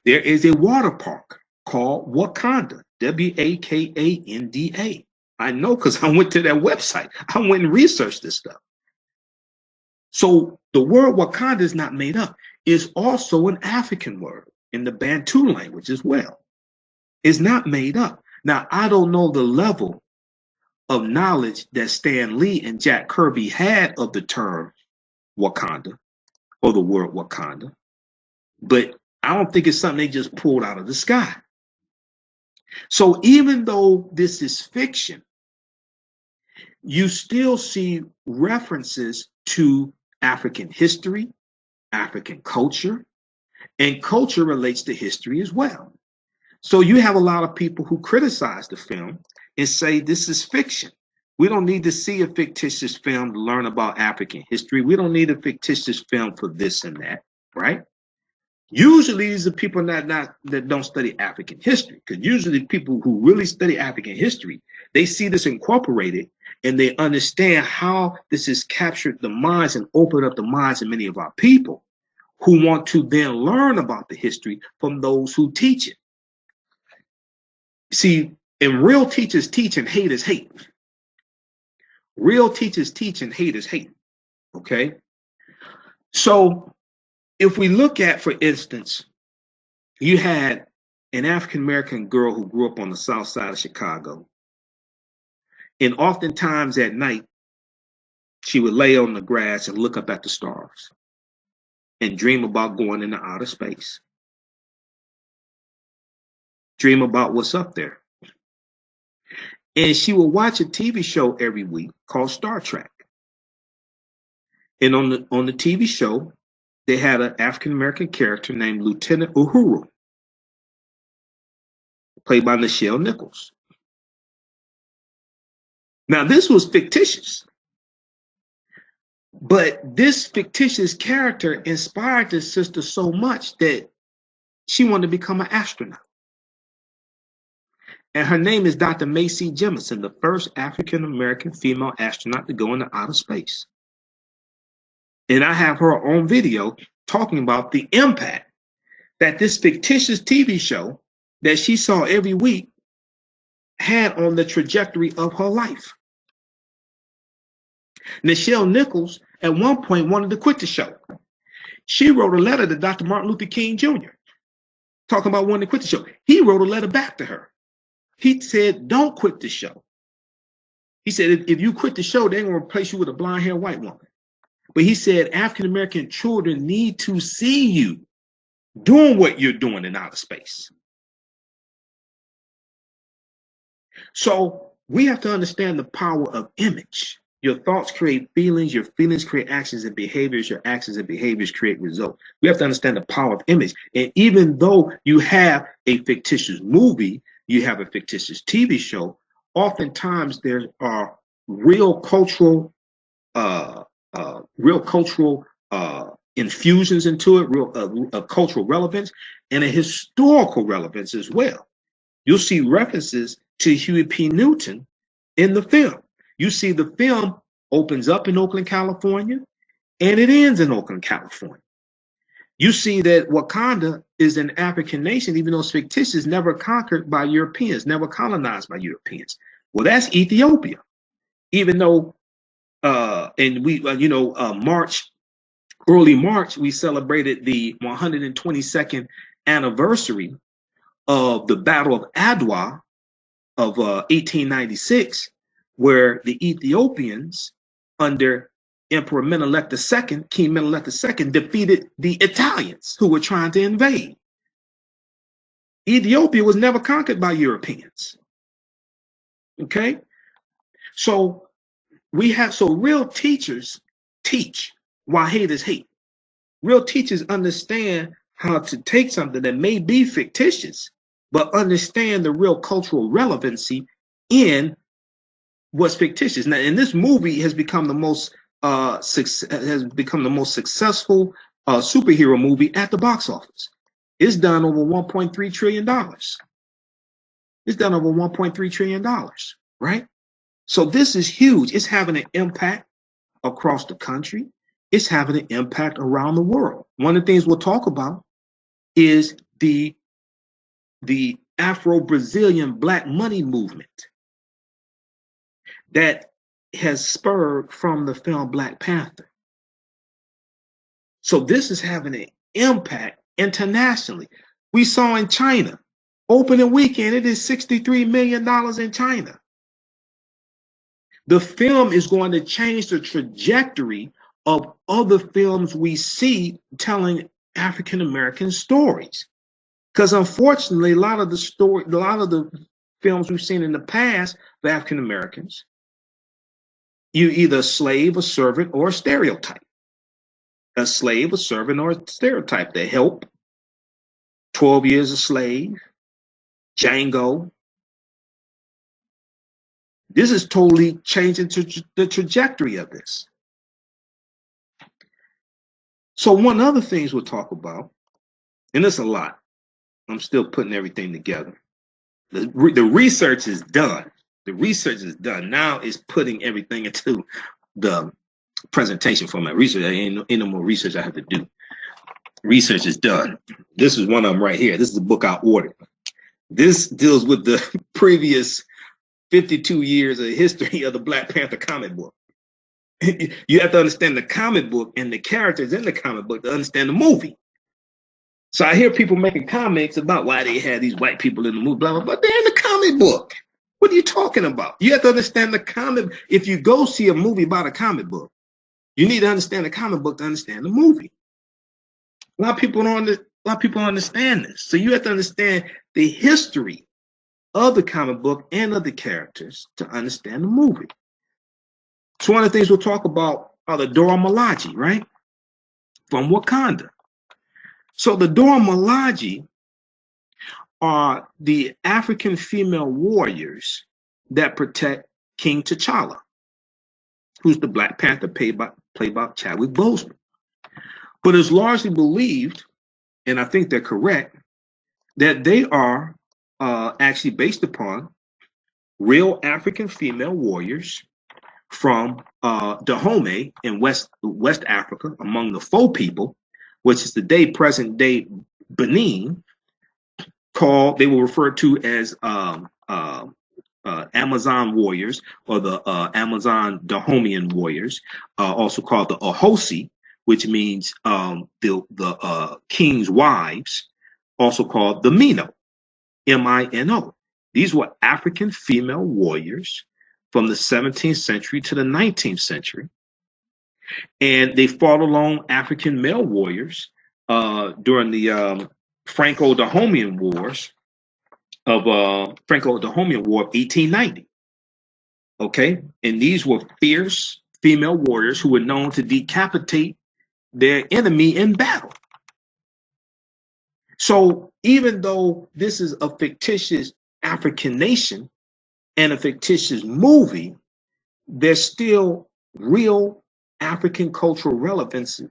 A: there is a water park called Wakanda, W-A-K-A-N-D-A. I know because I went to their website. I went and researched this stuff. So the word Wakanda is not made up. It's also an African word in the Bantu language as well. It's not made up. Now, I don't know the level of knowledge that Stan Lee and Jack Kirby had of the term Wakanda or the word Wakanda, but I don't think it's something they just pulled out of the sky. So even though this is fiction, you still see references to African history, African culture, and culture relates to history as well. So you have a lot of people who criticize the film and say this is fiction. We don't need to see a fictitious film to learn about African history. We don't need a fictitious film for this and that, right? Usually these are people that don't study African history, because usually people who really study African history, they see this incorporated and they understand how this has captured the minds and opened up the minds of many of our people who want to then learn about the history from those who teach it. See, and real teachers teach and haters hate. Real teachers teach and haters hate. Okay? So if we look at, for instance, you had an African-American girl who grew up on the south side of Chicago. And oftentimes at night, she would lay on the grass and look up at the stars and dream about going into outer space. Dream about what's up there. And she would watch a TV show every week called Star Trek. And on the TV show, they had an African-American character named Lieutenant Uhuru, played by Nichelle Nichols. Now, this was fictitious, but this fictitious character inspired this sister so much that she wanted to become an astronaut. And her name is Dr. Macy Jemison, the first African-American female astronaut to go into outer space. And I have her on video talking about the impact that this fictitious TV show that she saw every week had on the trajectory of her life. Nichelle Nichols at one point wanted to quit the show. She wrote a letter to Dr. Martin Luther King Jr. talking about wanting to quit the show. He wrote a letter back to her He said, don't quit the show. He said, if you quit the show, they're going to replace you with a blonde-haired white woman. But he said, African-American children need to see you doing what you're doing in outer space. So we have to understand the power of image. Your thoughts create feelings, your feelings create actions and behaviors, your actions and behaviors create results. We have to understand the power of image. And even though you have a fictitious movie, you have a fictitious TV show, oftentimes there are real cultural infusions into it, real cultural relevance, and a historical relevance as well. You'll see references to Huey P. Newton in the film. You see the film opens up in Oakland, California, and it ends in Oakland, California. You see that Wakanda is an African nation, even though it's fictitious, never conquered by Europeans, never colonized by Europeans. Well, that's Ethiopia. Even though, and we, early March, we celebrated the 122nd anniversary of the Battle of Adwa of 1896, where the Ethiopians under Emperor Menelik II, King Menelik II, defeated the Italians who were trying to invade. Ethiopia was never conquered by Europeans. Okay? So real teachers teach why haters hate. Real teachers understand how to take something that may be fictitious, but understand the real cultural relevancy in what's fictitious. Now, and this movie has become the most successful superhero movie at the box office. It's done over $1.3 trillion. It's done over $1.3 trillion, right? So this is huge. It's having an impact across the country. It's having an impact around the world. One of the things we'll talk about is the Afro-Brazilian Black money movement that has spurred from the film Black Panther. So this is having an impact internationally. We saw in China, opening weekend, it is $63 million in China. The film is going to change the trajectory of other films we see telling African American stories. Because unfortunately, a lot of the films we've seen in the past for African Americans, you either a slave, a servant, or a stereotype. A slave, a servant, or a stereotype. The Help, 12 Years a Slave, Django. This is totally changing the trajectory of this. So one other things we'll talk about, and it's a lot. I'm still putting everything together. The research is done. The research is done. Now it's putting everything into the presentation format. Research, ain't no more research I have to do. Research is done. This is one of them right here. This is the book I ordered. This deals with the previous 52 years of history of the Black Panther comic book. You have to understand the comic book and the characters in the comic book to understand the movie. So I hear people making comments about why they had these white people in the movie, blah, blah, blah. They're in the comic book. What are you talking about? You have to understand the comic. If you go see a movie about a comic book, you need to understand the comic book to understand the movie. A lot of people don't understand this. So you have to understand the history of the comic book and of the characters to understand the movie. So one of the things we'll talk about are the Dora Milaje, right? From Wakanda. So the Dora Milaje are the African female warriors that protect King T'Challa, who's the Black Panther played by Chadwick Boseman. But it's largely believed, and I think they're correct, that they are actually based upon real African female warriors from Dahomey in West Africa, among the Fo people, which is the present day Benin, they were referred to as Amazon warriors, or the Amazon Dahomean warriors, also called the Ahosi, which means the king's wives, also called the Mino, M-I-N-O. These were African female warriors from the 17th century to the 19th century. And they fought along African male warriors during the Franco-Dahomian Wars Franco-Dahomian War of 1890. Okay, and these were fierce female warriors who were known to decapitate their enemy in battle. So even though this is a fictitious African nation and a fictitious movie, there's still real African cultural relevance,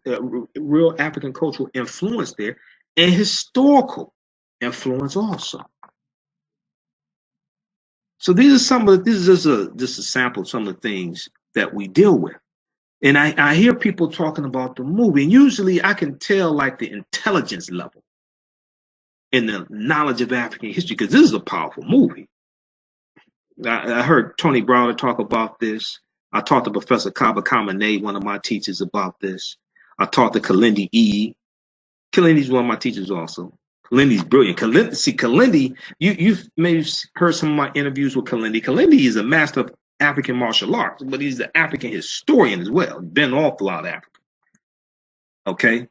A: real African cultural influence there, and historical influence also. So these are some of this is just a sample of some of the things that we deal with. And I hear people talking about the movie, and usually I can tell like the intelligence level and the knowledge of African history, because this is a powerful movie. I heard Tony Browder talk about this. I talked to Professor Kaba Kamene, one of my teachers, about this. I talked to Kalindi E. Kalindi's one of my teachers also. Kalindi's brilliant. Kalindi, you've maybe heard some of my interviews with Kalindi. Kalindi is a master of African martial arts, but he's an African historian as well. He's been all throughout Africa. Okay.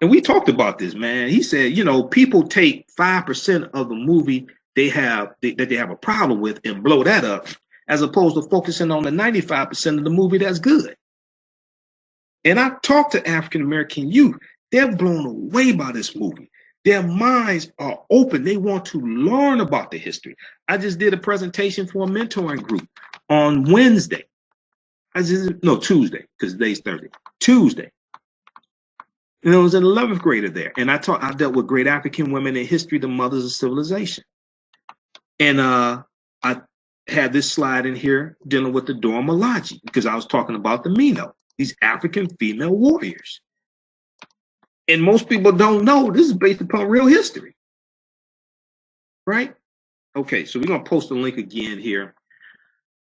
A: And we talked about this, man. He said, you know, people take 5% of the movie that they have a problem with and blow that up, as opposed to focusing on the 95% of the movie that's good. And I talked to African American youth. They're blown away by this movie. Their minds are open. They want to learn about the history. I just did a presentation for a mentoring group on Wednesday. Tuesday, because today's Thursday. Tuesday. And there was an 11th grader there. And I dealt with great African women in history, the mothers of civilization. And I had this slide in here dealing with the Dora Milaje, because I was talking about the Mino, these African female warriors. And most people don't know this is based upon real history, right? Okay, so we're going to post a link again here.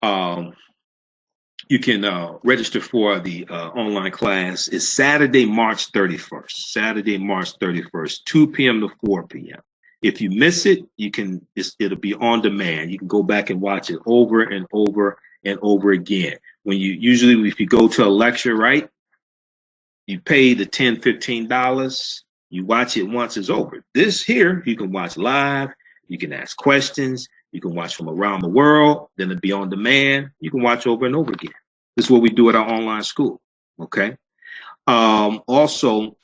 A: You can register for the online class. It's Saturday, March 31st. Saturday, March 31st, 2 p.m. to 4 p.m. If you miss it, it'll be on demand. You can go back and watch it over and over and over again. If you go to a lecture, right? You pay the $10, $15, you watch it once it's over. This here, you can watch live, you can ask questions, you can watch from around the world, then it'll be on demand, you can watch over and over again. This is what we do at our online school, okay? Also,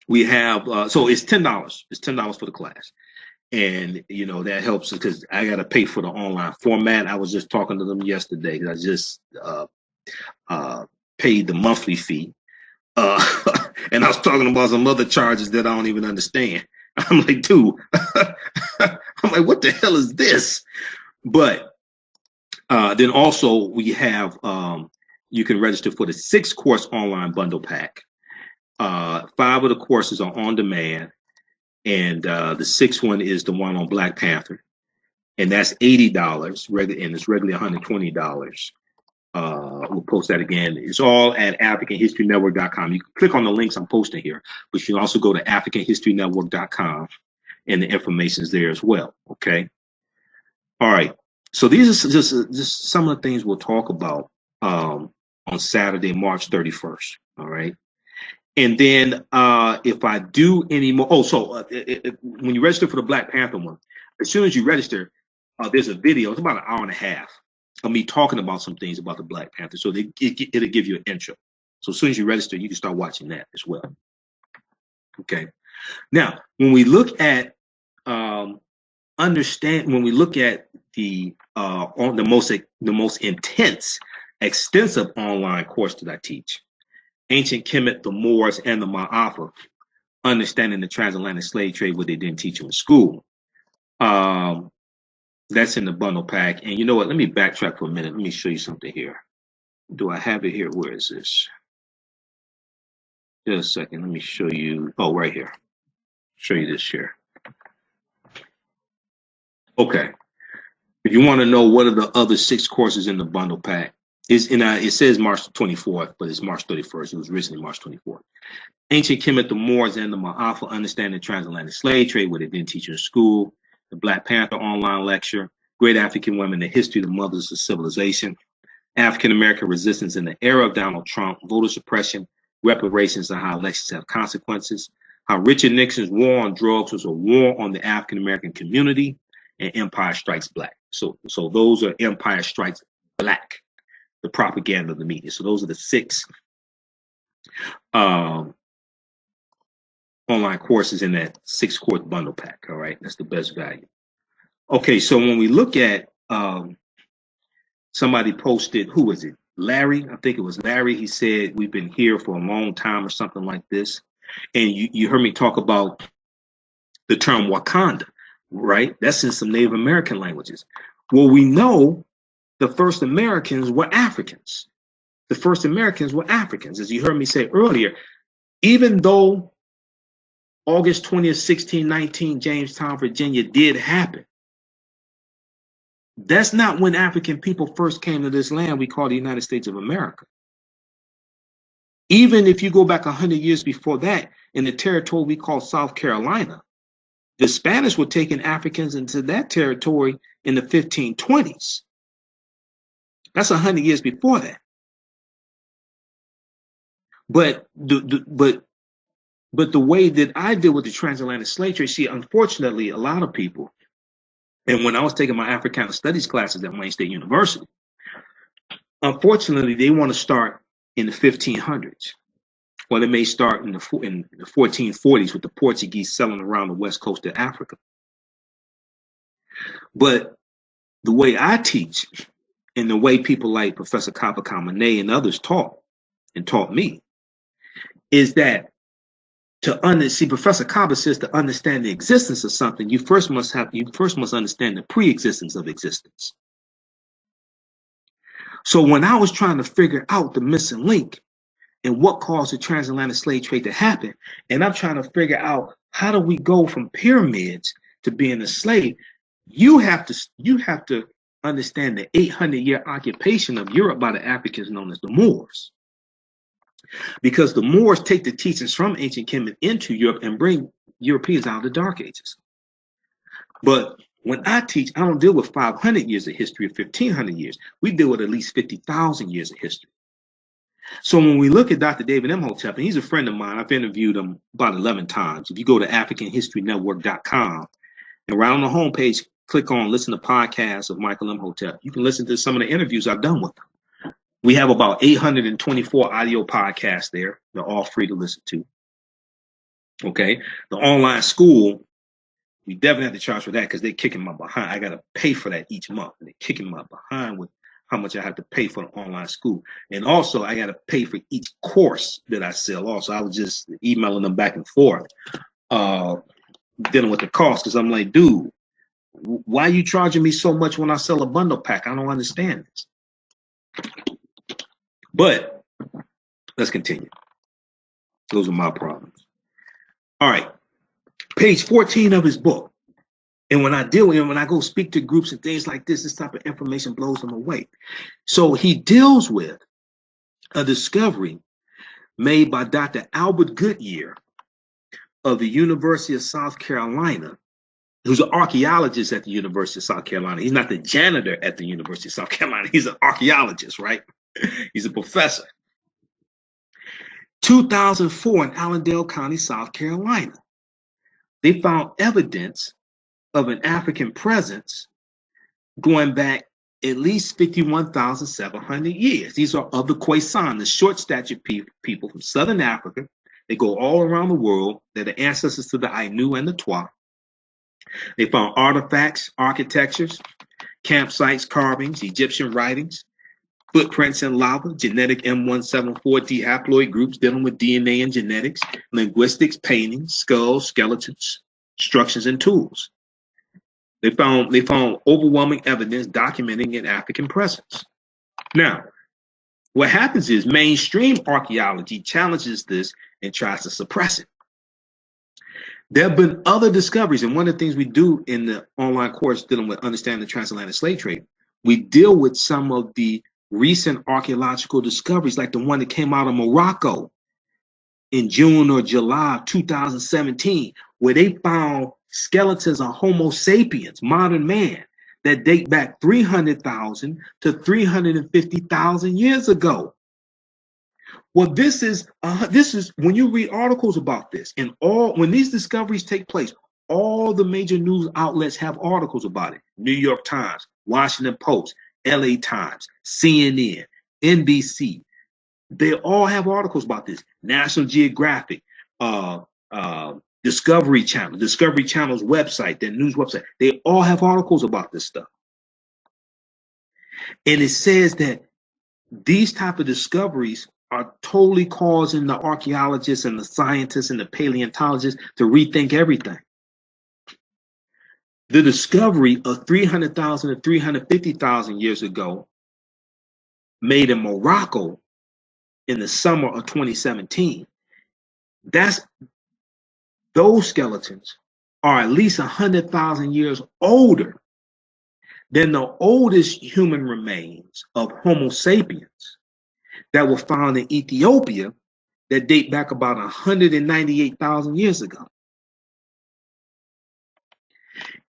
A: we have, so it's $10. It's $10 for the class. And, you know, that helps because I got to pay for the online format. I was just talking to them yesterday because I just paid the monthly fee. And I was talking about some other charges that I don't even understand. I'm like, dude, I'm like, what the hell is this? But then also we have, you can register for the 6-course online bundle pack. 5 of the courses are on demand. And the 6th one is the one on Black Panther. And that's $80, and it's regularly $120. We'll post that again. It's all at AfricanHistoryNetwork.com. You can click on the links I'm posting here, but you can also go to AfricanHistoryNetwork.com, and the information is there as well. Okay. All right. So these are just some of the things we'll talk about on Saturday, March 31st. All right. And then if I do any more, when you register for the Black Panther one, as soon as you register, there's a video. It's about an hour and a half of me talking about some things about the Black Panther. So it'll give you an intro. So as soon as you register, you can start watching that as well. Okay. Now, when we look at the most intense, extensive online course that I teach, Ancient Kemet, the Moors, and the Ma'afa, Understanding the Transatlantic Slave Trade, what they didn't teach you in school. That's in the bundle pack. And you know what? Let me backtrack for a minute. Let me show you something here. Do I have it here? Where is this? Just a second. Let me show you. Oh, right here. Show you this here. Okay. If you want to know what are the other 6 courses in the bundle pack, it says March 24th, but it's March 31st. It was originally March 24th. Ancient Kemet, the Moors, and the Ma'afa, Understanding the Transatlantic Slave Trade, what they didn't teach you in school. the Black Panther online lecture, Great African Women, the History of the Mothers of Civilization, African American Resistance in the Era of Donald Trump, Voter Suppression, Reparations, and How Elections Have Consequences, how Richard Nixon's war on drugs was a war on the African American community, and Empire Strikes Black. So those are Empire Strikes Black, the propaganda of the media. So those are the 6 online courses in that 6-course bundle pack. All right, that's the best value. Okay, so when we look at somebody posted, who was it? Larry, I think it was Larry. He said we've been here for a long time or something like this. And you heard me talk about the term Wakanda, right? That's in some Native American languages. Well, we know the first Americans were Africans. The first Americans were Africans, as you heard me say earlier. Even though August 20th, 1619, Jamestown, Virginia did happen, that's not when African people first came to this land we call the United States of America. Even if you go back 100 years before that, in the territory we call South Carolina, the Spanish were taking Africans into that territory in the 1520s. That's 100 years before that. But the way that I deal with the transatlantic slave trade, see, unfortunately, a lot of people, and when I was taking my Africana Studies classes at Wayne State University, unfortunately, they want to start in the 1500s. Well, they may start in the 1440s with the Portuguese selling around the west coast of Africa. But the way I teach, and the way people like Professor Kaba Kamene and others taught me, is that see, Professor Kaba says to understand the existence of something, you first must understand the pre-existence of existence. So when I was trying to figure out the missing link and what caused the transatlantic slave trade to happen, and I'm trying to figure out how do we go from pyramids to being a slave, you have to understand the 800-year occupation of Europe by the Africans known as the Moors. Because the Moors take the teachings from ancient Kemet into Europe and bring Europeans out of the Dark Ages. But when I teach, I don't deal with 500 years of history or 1,500 years. We deal with at least 50,000 years of history. So when we look at Dr. David Imhotep, and he's a friend of mine, I've interviewed him about 11 times. If you go to AfricanHistoryNetwork.com, and right on the homepage, click on Listen to Podcasts of Michael Imhotep, you can listen to some of the interviews I've done with him. We have about 824 audio podcasts there. They're all free to listen to. Okay. The online school, we definitely have to charge for that because they're kicking my behind. I got to pay for that each month. They're kicking my behind with how much I have to pay for the online school. And also, I got to pay for each course that I sell. Also, I was just emailing them back and forth, dealing with the cost, because I'm like, dude, why are you charging me so much when I sell a bundle pack? I don't understand this. But let's continue. Those are my problems. All right. Page 14 of his book. And when I deal with him, when I go speak to groups and things like this type of information blows them away. So he deals with a discovery made by Dr. Albert Goodyear of the University of South Carolina, who's an archaeologist at the University of South Carolina. He's not the janitor at the University of South Carolina. He's an archaeologist, right? He's a professor. 2004 in Allendale County, South Carolina. They found evidence of an African presence going back at least 51,700 years. These are of the Khoisan, the short-statured people from Southern Africa. They go all around the world. They're the ancestors to the Ainu and the Twa. They found artifacts, architectures, campsites, carvings, Egyptian writings, footprints in lava, genetic M174D haploid groups dealing with DNA and genetics, linguistics, paintings, skulls, skeletons, structures, and tools. They found overwhelming evidence documenting an African presence. Now, what happens is mainstream archaeology challenges this and tries to suppress it. There have been other discoveries, and one of the things we do in the online course dealing with understanding the transatlantic slave trade, we deal with some of the recent archaeological discoveries, like the one that came out of Morocco in June or July of 2017, where they found skeletons of Homo sapiens, modern man, that date back 300,000 to 350,000 years ago. Well, this is when you read articles about this, and when these discoveries take place, all the major news outlets have articles about it. New York Times, Washington Post, LA Times, CNN, NBC. They all have articles about this. National Geographic, Discovery Channel, Discovery Channel's website, their news website. They all have articles about this stuff. And it says that these type of discoveries are totally causing the archaeologists and the scientists and the paleontologists to rethink everything. The discovery of 300,000 to 350,000 years ago, made in Morocco in the summer of 2017, those skeletons are at least 100,000 years older than the oldest human remains of Homo sapiens that were found in Ethiopia that date back about 198,000 years ago.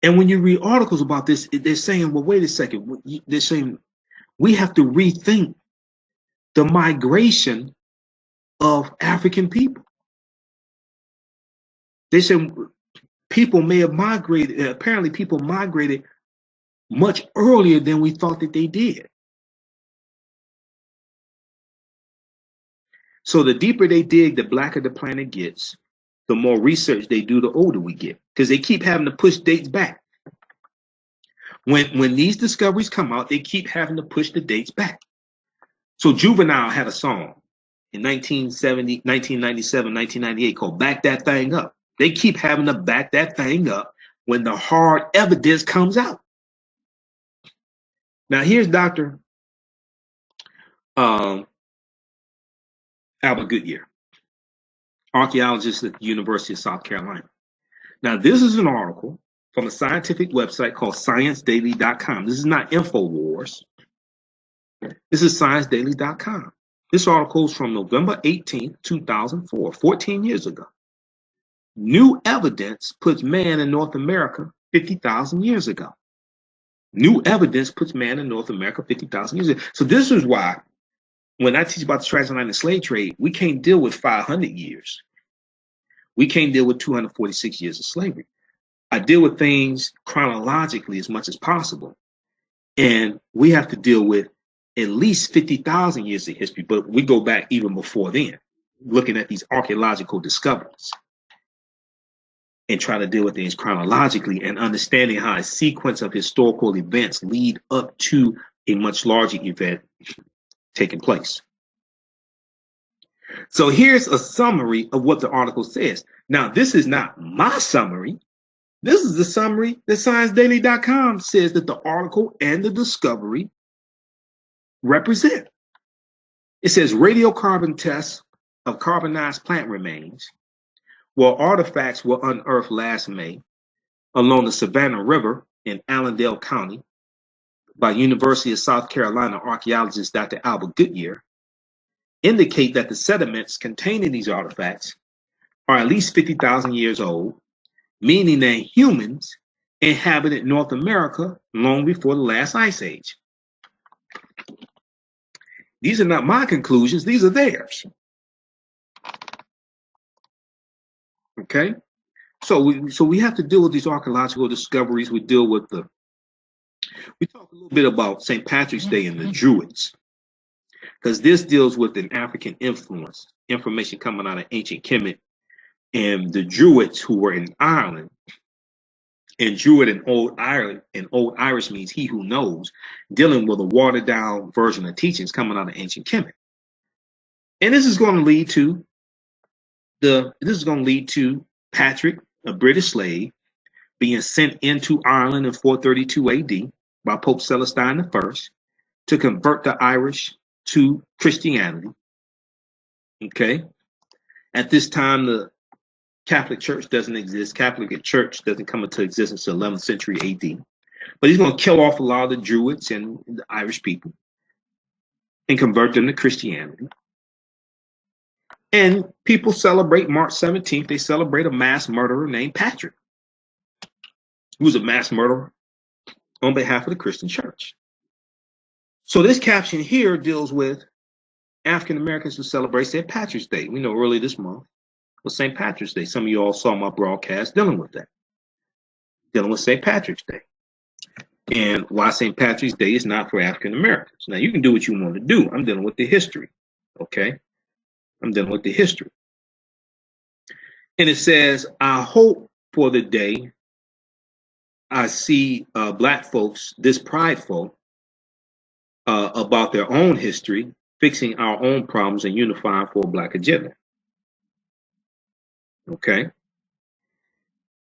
A: And when you read articles about this, they're saying, well, wait a second. They're saying we have to rethink the migration of African people. They said people may have migrated, apparently people migrated much earlier than we thought that they did. So the deeper they dig, the blacker the planet gets. The more research they do, the older we get, because they keep having to push dates back. When these discoveries come out, they keep having to push the dates back. So Juvenile had a song in 1970, 1997, 1998 called Back That Thing Up. They keep having to back that thing up when the hard evidence comes out. Now here's Dr. Albert Goodyear, archaeologist at the University of South Carolina. Now this is an article from a scientific website called ScienceDaily.com. This is not InfoWars. This is ScienceDaily.com. This article is from November 18, 2004, 14 years ago. New evidence puts man in North America 50,000 years ago. New evidence puts man in North America 50,000 years ago. So this is why when I teach about the transatlantic slave trade, we can't deal with 500 years. We can't deal with 246 years of slavery. I deal with things chronologically as much as possible. And we have to deal with at least 50,000 years of history, but we go back even before then, looking at these archaeological discoveries and try to deal with things chronologically and understanding how a sequence of historical events lead up to a much larger event taking place. So here's a summary of what the article says. Now, this is not my summary. This is the summary that ScienceDaily.com says that the article and the discovery represent. It says radiocarbon tests of carbonized plant remains, where artifacts were unearthed last May along the Savannah River in Allendale County by University of South Carolina archaeologist Dr. Albert Goodyear, indicate that the sediments containing these artifacts are at least 50,000 years old, meaning that humans inhabited North America long before the last ice age. These are not my conclusions, these are theirs. Okay? So we have to deal with these archaeological discoveries. We talk a little bit about St. Patrick's Day and the Druids, because this deals with an African influence, information coming out of ancient Kemet, and the Druids who were in Ireland. And Druid in Old Irish means he who knows, dealing with a watered down version of teachings coming out of ancient Kemet. And this is going to lead to Patrick, a British slave, being sent into Ireland in 432 AD by Pope Celestine I to convert the Irish to Christianity. Okay. At this time, the Catholic Church doesn't exist. Catholic Church doesn't come into existence until 11th century AD. But he's going to kill off a lot of the Druids and the Irish people and convert them to Christianity. And people celebrate March 17th. They celebrate a mass murderer named Patrick. He was a mass murderer on behalf of the Christian church. So this caption here deals with African Americans who celebrate St. Patrick's Day. We know early this month was St. Patrick's Day. Some of you all saw my broadcast dealing with that, dealing with St. Patrick's Day. And why St. Patrick's Day is not for African Americans. Now, you can do what you want to do. I'm dealing with the history, okay? I'm dealing with the history. And it says, I hope for the day I see Black folks this prideful about their own history, fixing our own problems and unifying for a Black agenda. Okay.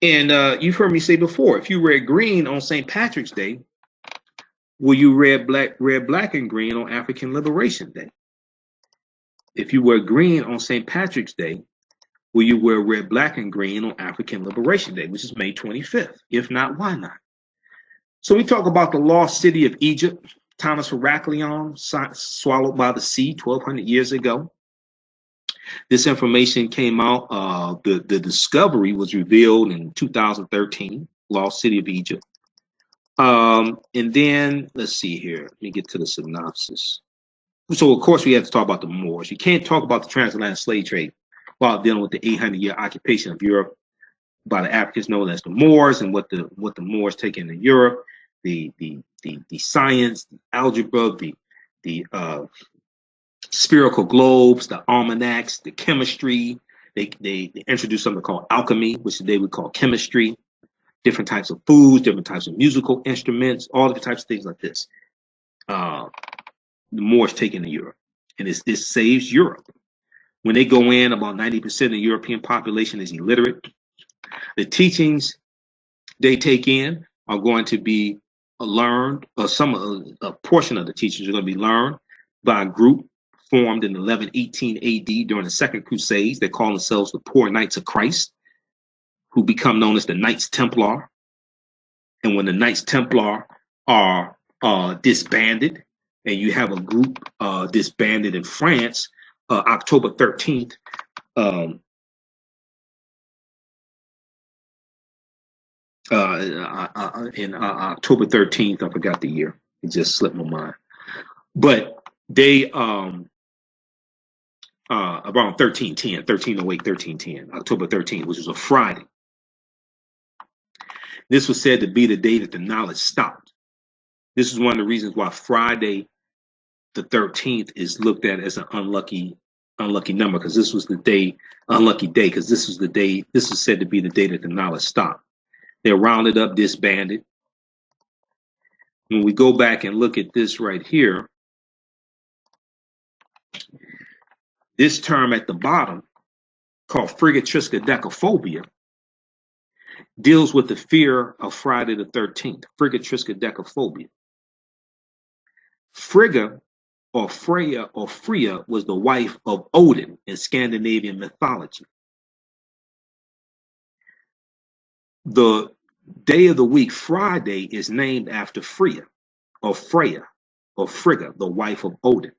A: And you've heard me say before, if you wear green on St. Patrick's Day, will you wear black and green on African Liberation Day? If you wear green on St. Patrick's Day, will you wear red, black, and green on African Liberation Day, which is May 25th? If not, why not? So we talk about the lost city of Egypt, Thomas Heraclion, swallowed by the sea 1,200 years ago. This information came out, the discovery was revealed in 2013, lost city of Egypt. And then, let's see here, let me get to the synopsis. So, of course, we have to talk about the Moors. You can't talk about the transatlantic slave trade while dealing with the 800-year occupation of Europe by the Africans known as the Moors, and what the Moors take into Europe, the science, the algebra, the spherical globes, the almanacs, the chemistry. They introduced something called alchemy, which today we call chemistry, different types of foods, different types of musical instruments, all different types of things like this. The Moors take into Europe, and this saves Europe. When they go in, about 90% of the European population is illiterate. The teachings they take in are going to be learned, or a portion of the teachings are going to be learned by a group formed in 1118 AD during the Second Crusades. They call themselves the Poor Knights of Christ, who become known as the Knights Templar. And when the Knights Templar are disbanded, and you have a group disbanded in France, October 13th, in October 13th, I forgot the year, it just slipped my mind. But they, around 1310, 1308, 1310, October 13th, which was a Friday. This was said to be the day that the knowledge stopped. This is one of the reasons why Friday the 13th is looked at as an unlucky number, because this was the day, unlucky day, because this was the day, this is said to be the day that the knowledge stopped. They're rounded up, disbanded. When we go back and look at this right here, this term at the bottom, called frigatriskaidekaphobia, deals with the fear of Friday the 13th, frigatriskaidekaphobia. Frigga, or Freya, or Freya, was the wife of Odin in Scandinavian mythology. The day of the week, Friday, is named after Freya, or Freya, or Frigga, the wife of Odin.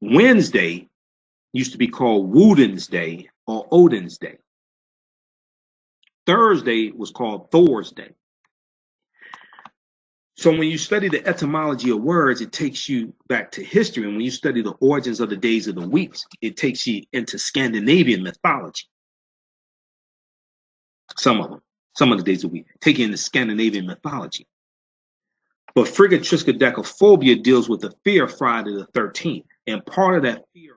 A: Wednesday used to be called Woden's Day or Odin's Day. Thursday was called Thor's Day. So when you study the etymology of words, it takes you back to history. And when you study the origins of the days of the weeks, it takes you into Scandinavian mythology. Some of the days of the week take you into Scandinavian mythology. But frigatriskaidekaphobia deals with the fear of Friday the 13th. And part of that fear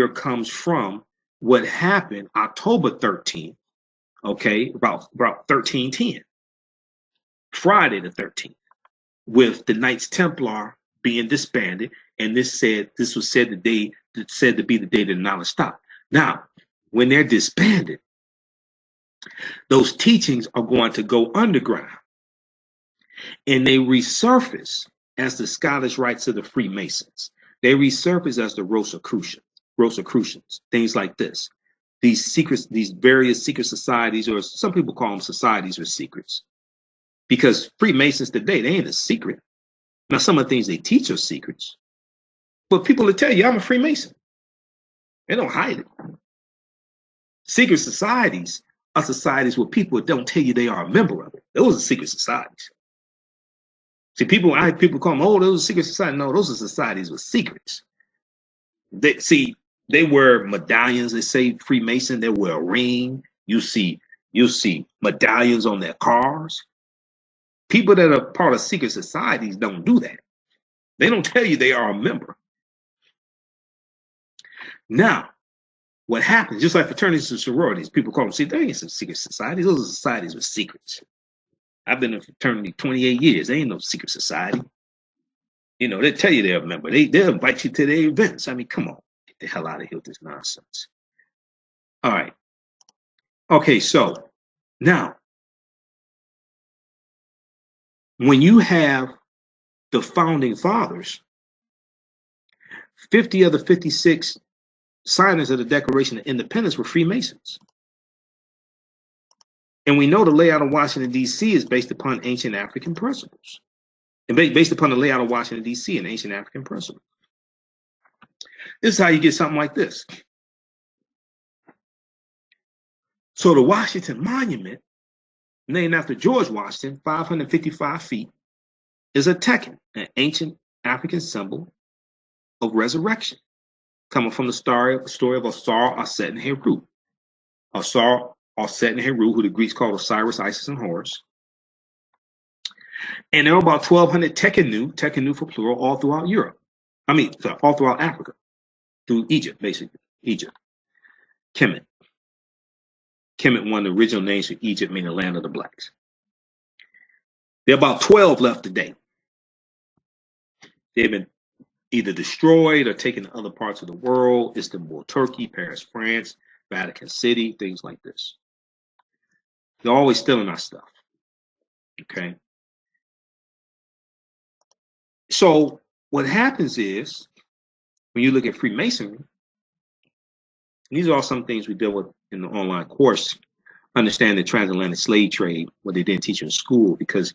A: comes from what happened October 13th, okay, about 1310, Friday the 13th, with the Knights Templar being disbanded, and this was said to be the day that knowledge stopped. Now, when they're disbanded, those teachings are going to go underground, and they resurface as the Scottish Rites of the Freemasons. They resurface as the Rosicrucians, things like this. These various secret societies, or some people call them societies or secrets, because Freemasons today, they ain't a secret. Now, some of the things they teach are secrets, but people will tell you, I'm a Freemason. They don't hide it. Secret societies are societies where people don't tell you they are a member of it. Those are secret societies. See, people call them, oh, those are secret societies. No, those are societies with secrets. They wear medallions that say Freemason. They wear a ring. You'll see medallions on their cars. People that are part of secret societies don't do that. They don't tell you they are a member. Now, what happens, just like fraternities and sororities, people call them, see, they ain't some secret societies. Those are societies with secrets. I've been in a fraternity 28 years. They ain't no secret society. You know, they tell you they're a member. They'll invite you to their events. I mean, come on. Get the hell out of here with this nonsense. All right. Okay, so now, when you have the founding fathers, 50 of the 56 signers of the Declaration of Independence were Freemasons. And we know the layout of Washington, D.C. is based upon ancient African principles. And based upon the layout of Washington, D.C. and ancient African principles. This is how you get something like this. So the Washington Monument, named after George Washington, 555 feet, is a Tekken, an ancient African symbol of resurrection, coming from the story of Osar, Aset, and Heru. Osar, Aset, and Heru, who the Greeks called Osiris, Isis, and Horus. And there were about 1,200 Tekkenu for plural, all throughout Europe. All throughout Africa, through Egypt, basically. Egypt. Kemet. Kemet, one of the original names for Egypt, meaning land of the blacks. There are about 12 left today. They've been either destroyed or taken to other parts of the world, Istanbul, Turkey, Paris, France, Vatican City, things like this. They're always stealing our stuff. Okay. So what happens is, when you look at Freemasonry, these are all some things we deal with in the online course. Understand the transatlantic slave trade, what they didn't teach in school, because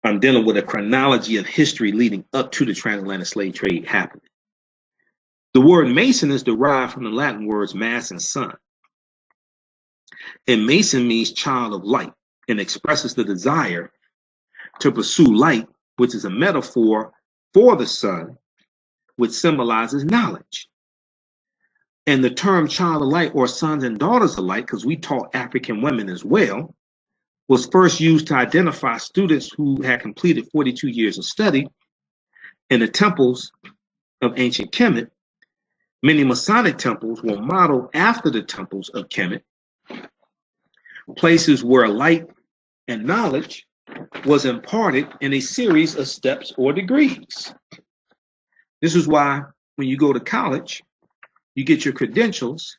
A: I'm dealing with a chronology of history leading up to the transatlantic slave trade happening. The word Mason is derived from the Latin words mass and sun. And Mason means child of light and expresses the desire to pursue light, which is a metaphor for the sun, which symbolizes knowledge. And the term child of light, or sons and daughters of light, because we taught African women as well, was first used to identify students who had completed 42 years of study in the temples of ancient Kemet. Many Masonic temples were modeled after the temples of Kemet, places where light and knowledge was imparted in a series of steps or degrees. This is why when you go to college, you get your credentials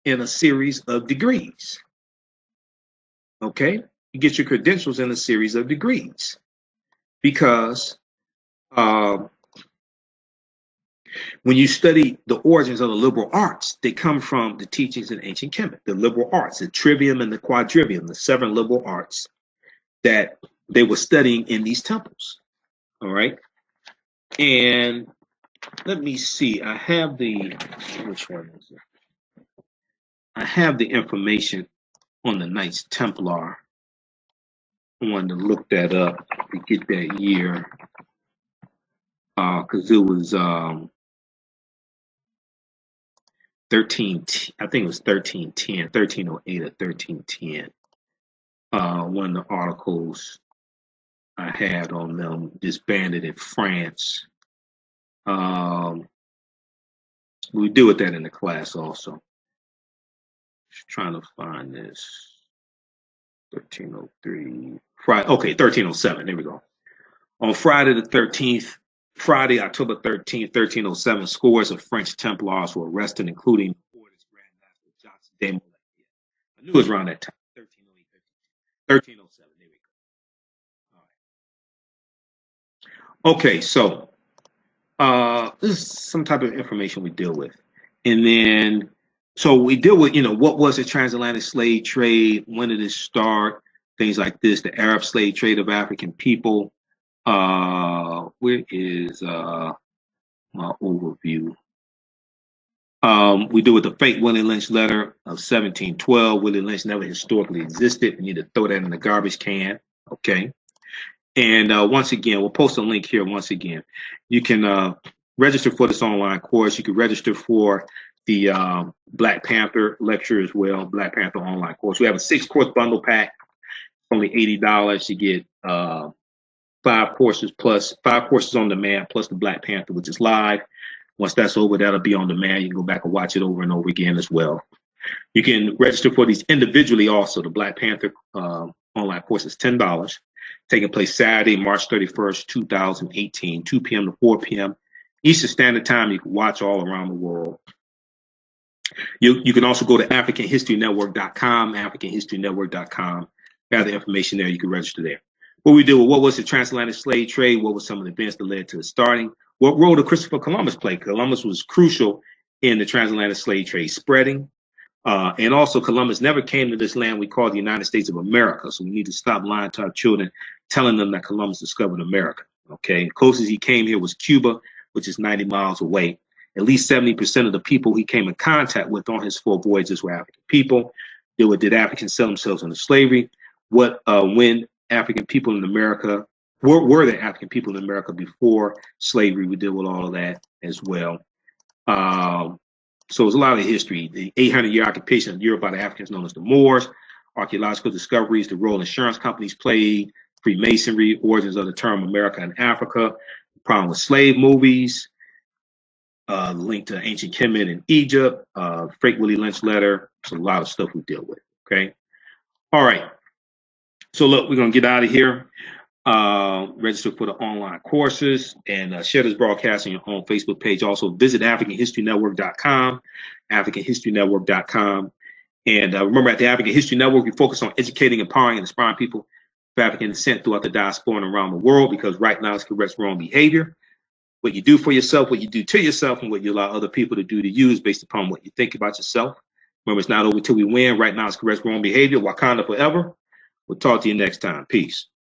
A: in a series of degrees. Okay? You get your credentials in a series of degrees. Because when you study the origins of the liberal arts, they come from the teachings in ancient Kemet, the liberal arts, the trivium and the quadrivium, the 7 liberal arts that they were studying in these temples. All right? And let me see. I have which one is it? I have the information on the Knights Templar. I wanted to look that up to get that year. Because it was 13, I think it was 1310, 1308 or 1310. One of the articles I had on them disbanded in France. We deal with that in the class also. Just trying to find this. 1303. Friday, okay, 1307. There we go. On Friday the 13th, Friday, October 13th, 1307, scores of French Templars were arrested, including Grand Master Johnson de Molay. I knew it was around that time. 1308, 1307. There we go. All right. Okay, so this is some type of information we deal with. And then, so we deal with, what was the transatlantic slave trade? When did it start? Things like this, the Arab slave trade of African people. Where is my overview? We do with the fake Willie Lynch letter of 1712. Willie Lynch never historically existed. We need to throw that in the garbage can. Okay. And once again, we'll post a link here. Once again, you can register for this online course. You can register for the Black Panther lecture as well, Black Panther online course. We have a 6-course bundle pack, only $80. You get 5 courses on demand, plus the Black Panther, which is live. Once that's over, that'll be on demand. You can go back and watch it over and over again as well. You can register for these individually also. The Black Panther online course is $10, taking place Saturday, March 31st, 2018, 2 p.m. to 4 p.m. Eastern Standard Time. You can watch all around the world. You can also go to AfricanHistoryNetwork.com, AfricanHistoryNetwork.com. Got the information there. You can register there. What we do, what was the transatlantic slave trade? What were some of the events that led to the starting? What role did Christopher Columbus play? Columbus was crucial in the transatlantic slave trade spreading. And also, Columbus never came to this land we call the United States of America. So we need to stop lying to our children, telling them that Columbus discovered America. Okay, closest he came here was Cuba, which is 90 miles away. At least 70% of the people he came in contact with on his 4 voyages were African people. Did Africans sell themselves into slavery? When African people in America, were there African people in America before slavery? We deal with all of that as well. So there's a lot of history. The 800-year occupation of Europe by the Africans known as the Moors, archaeological discoveries, the role insurance companies played, Freemasonry, origins of the term America and Africa, the problem with slave movies, the link to ancient Kemet in Egypt, fake Willie Lynch letter. It's a lot of stuff we deal with, okay? All right. So look, we're going to get out of here. Register for the online courses and share this broadcast on your own Facebook page. Also visit AfricanHistoryNetwork.com, AfricanHistoryNetwork.com. And remember, at the African History Network, we focus on educating, empowering, and inspiring people of African descent throughout the diaspora and around the world, because right now it's corrects wrong behavior. What you do for yourself, what you do to yourself, and what you allow other people to do to you is based upon what you think about yourself. Remember, it's not over till we win. Right now it's corrects wrong behavior. Wakanda forever. We'll talk to you next time. Peace.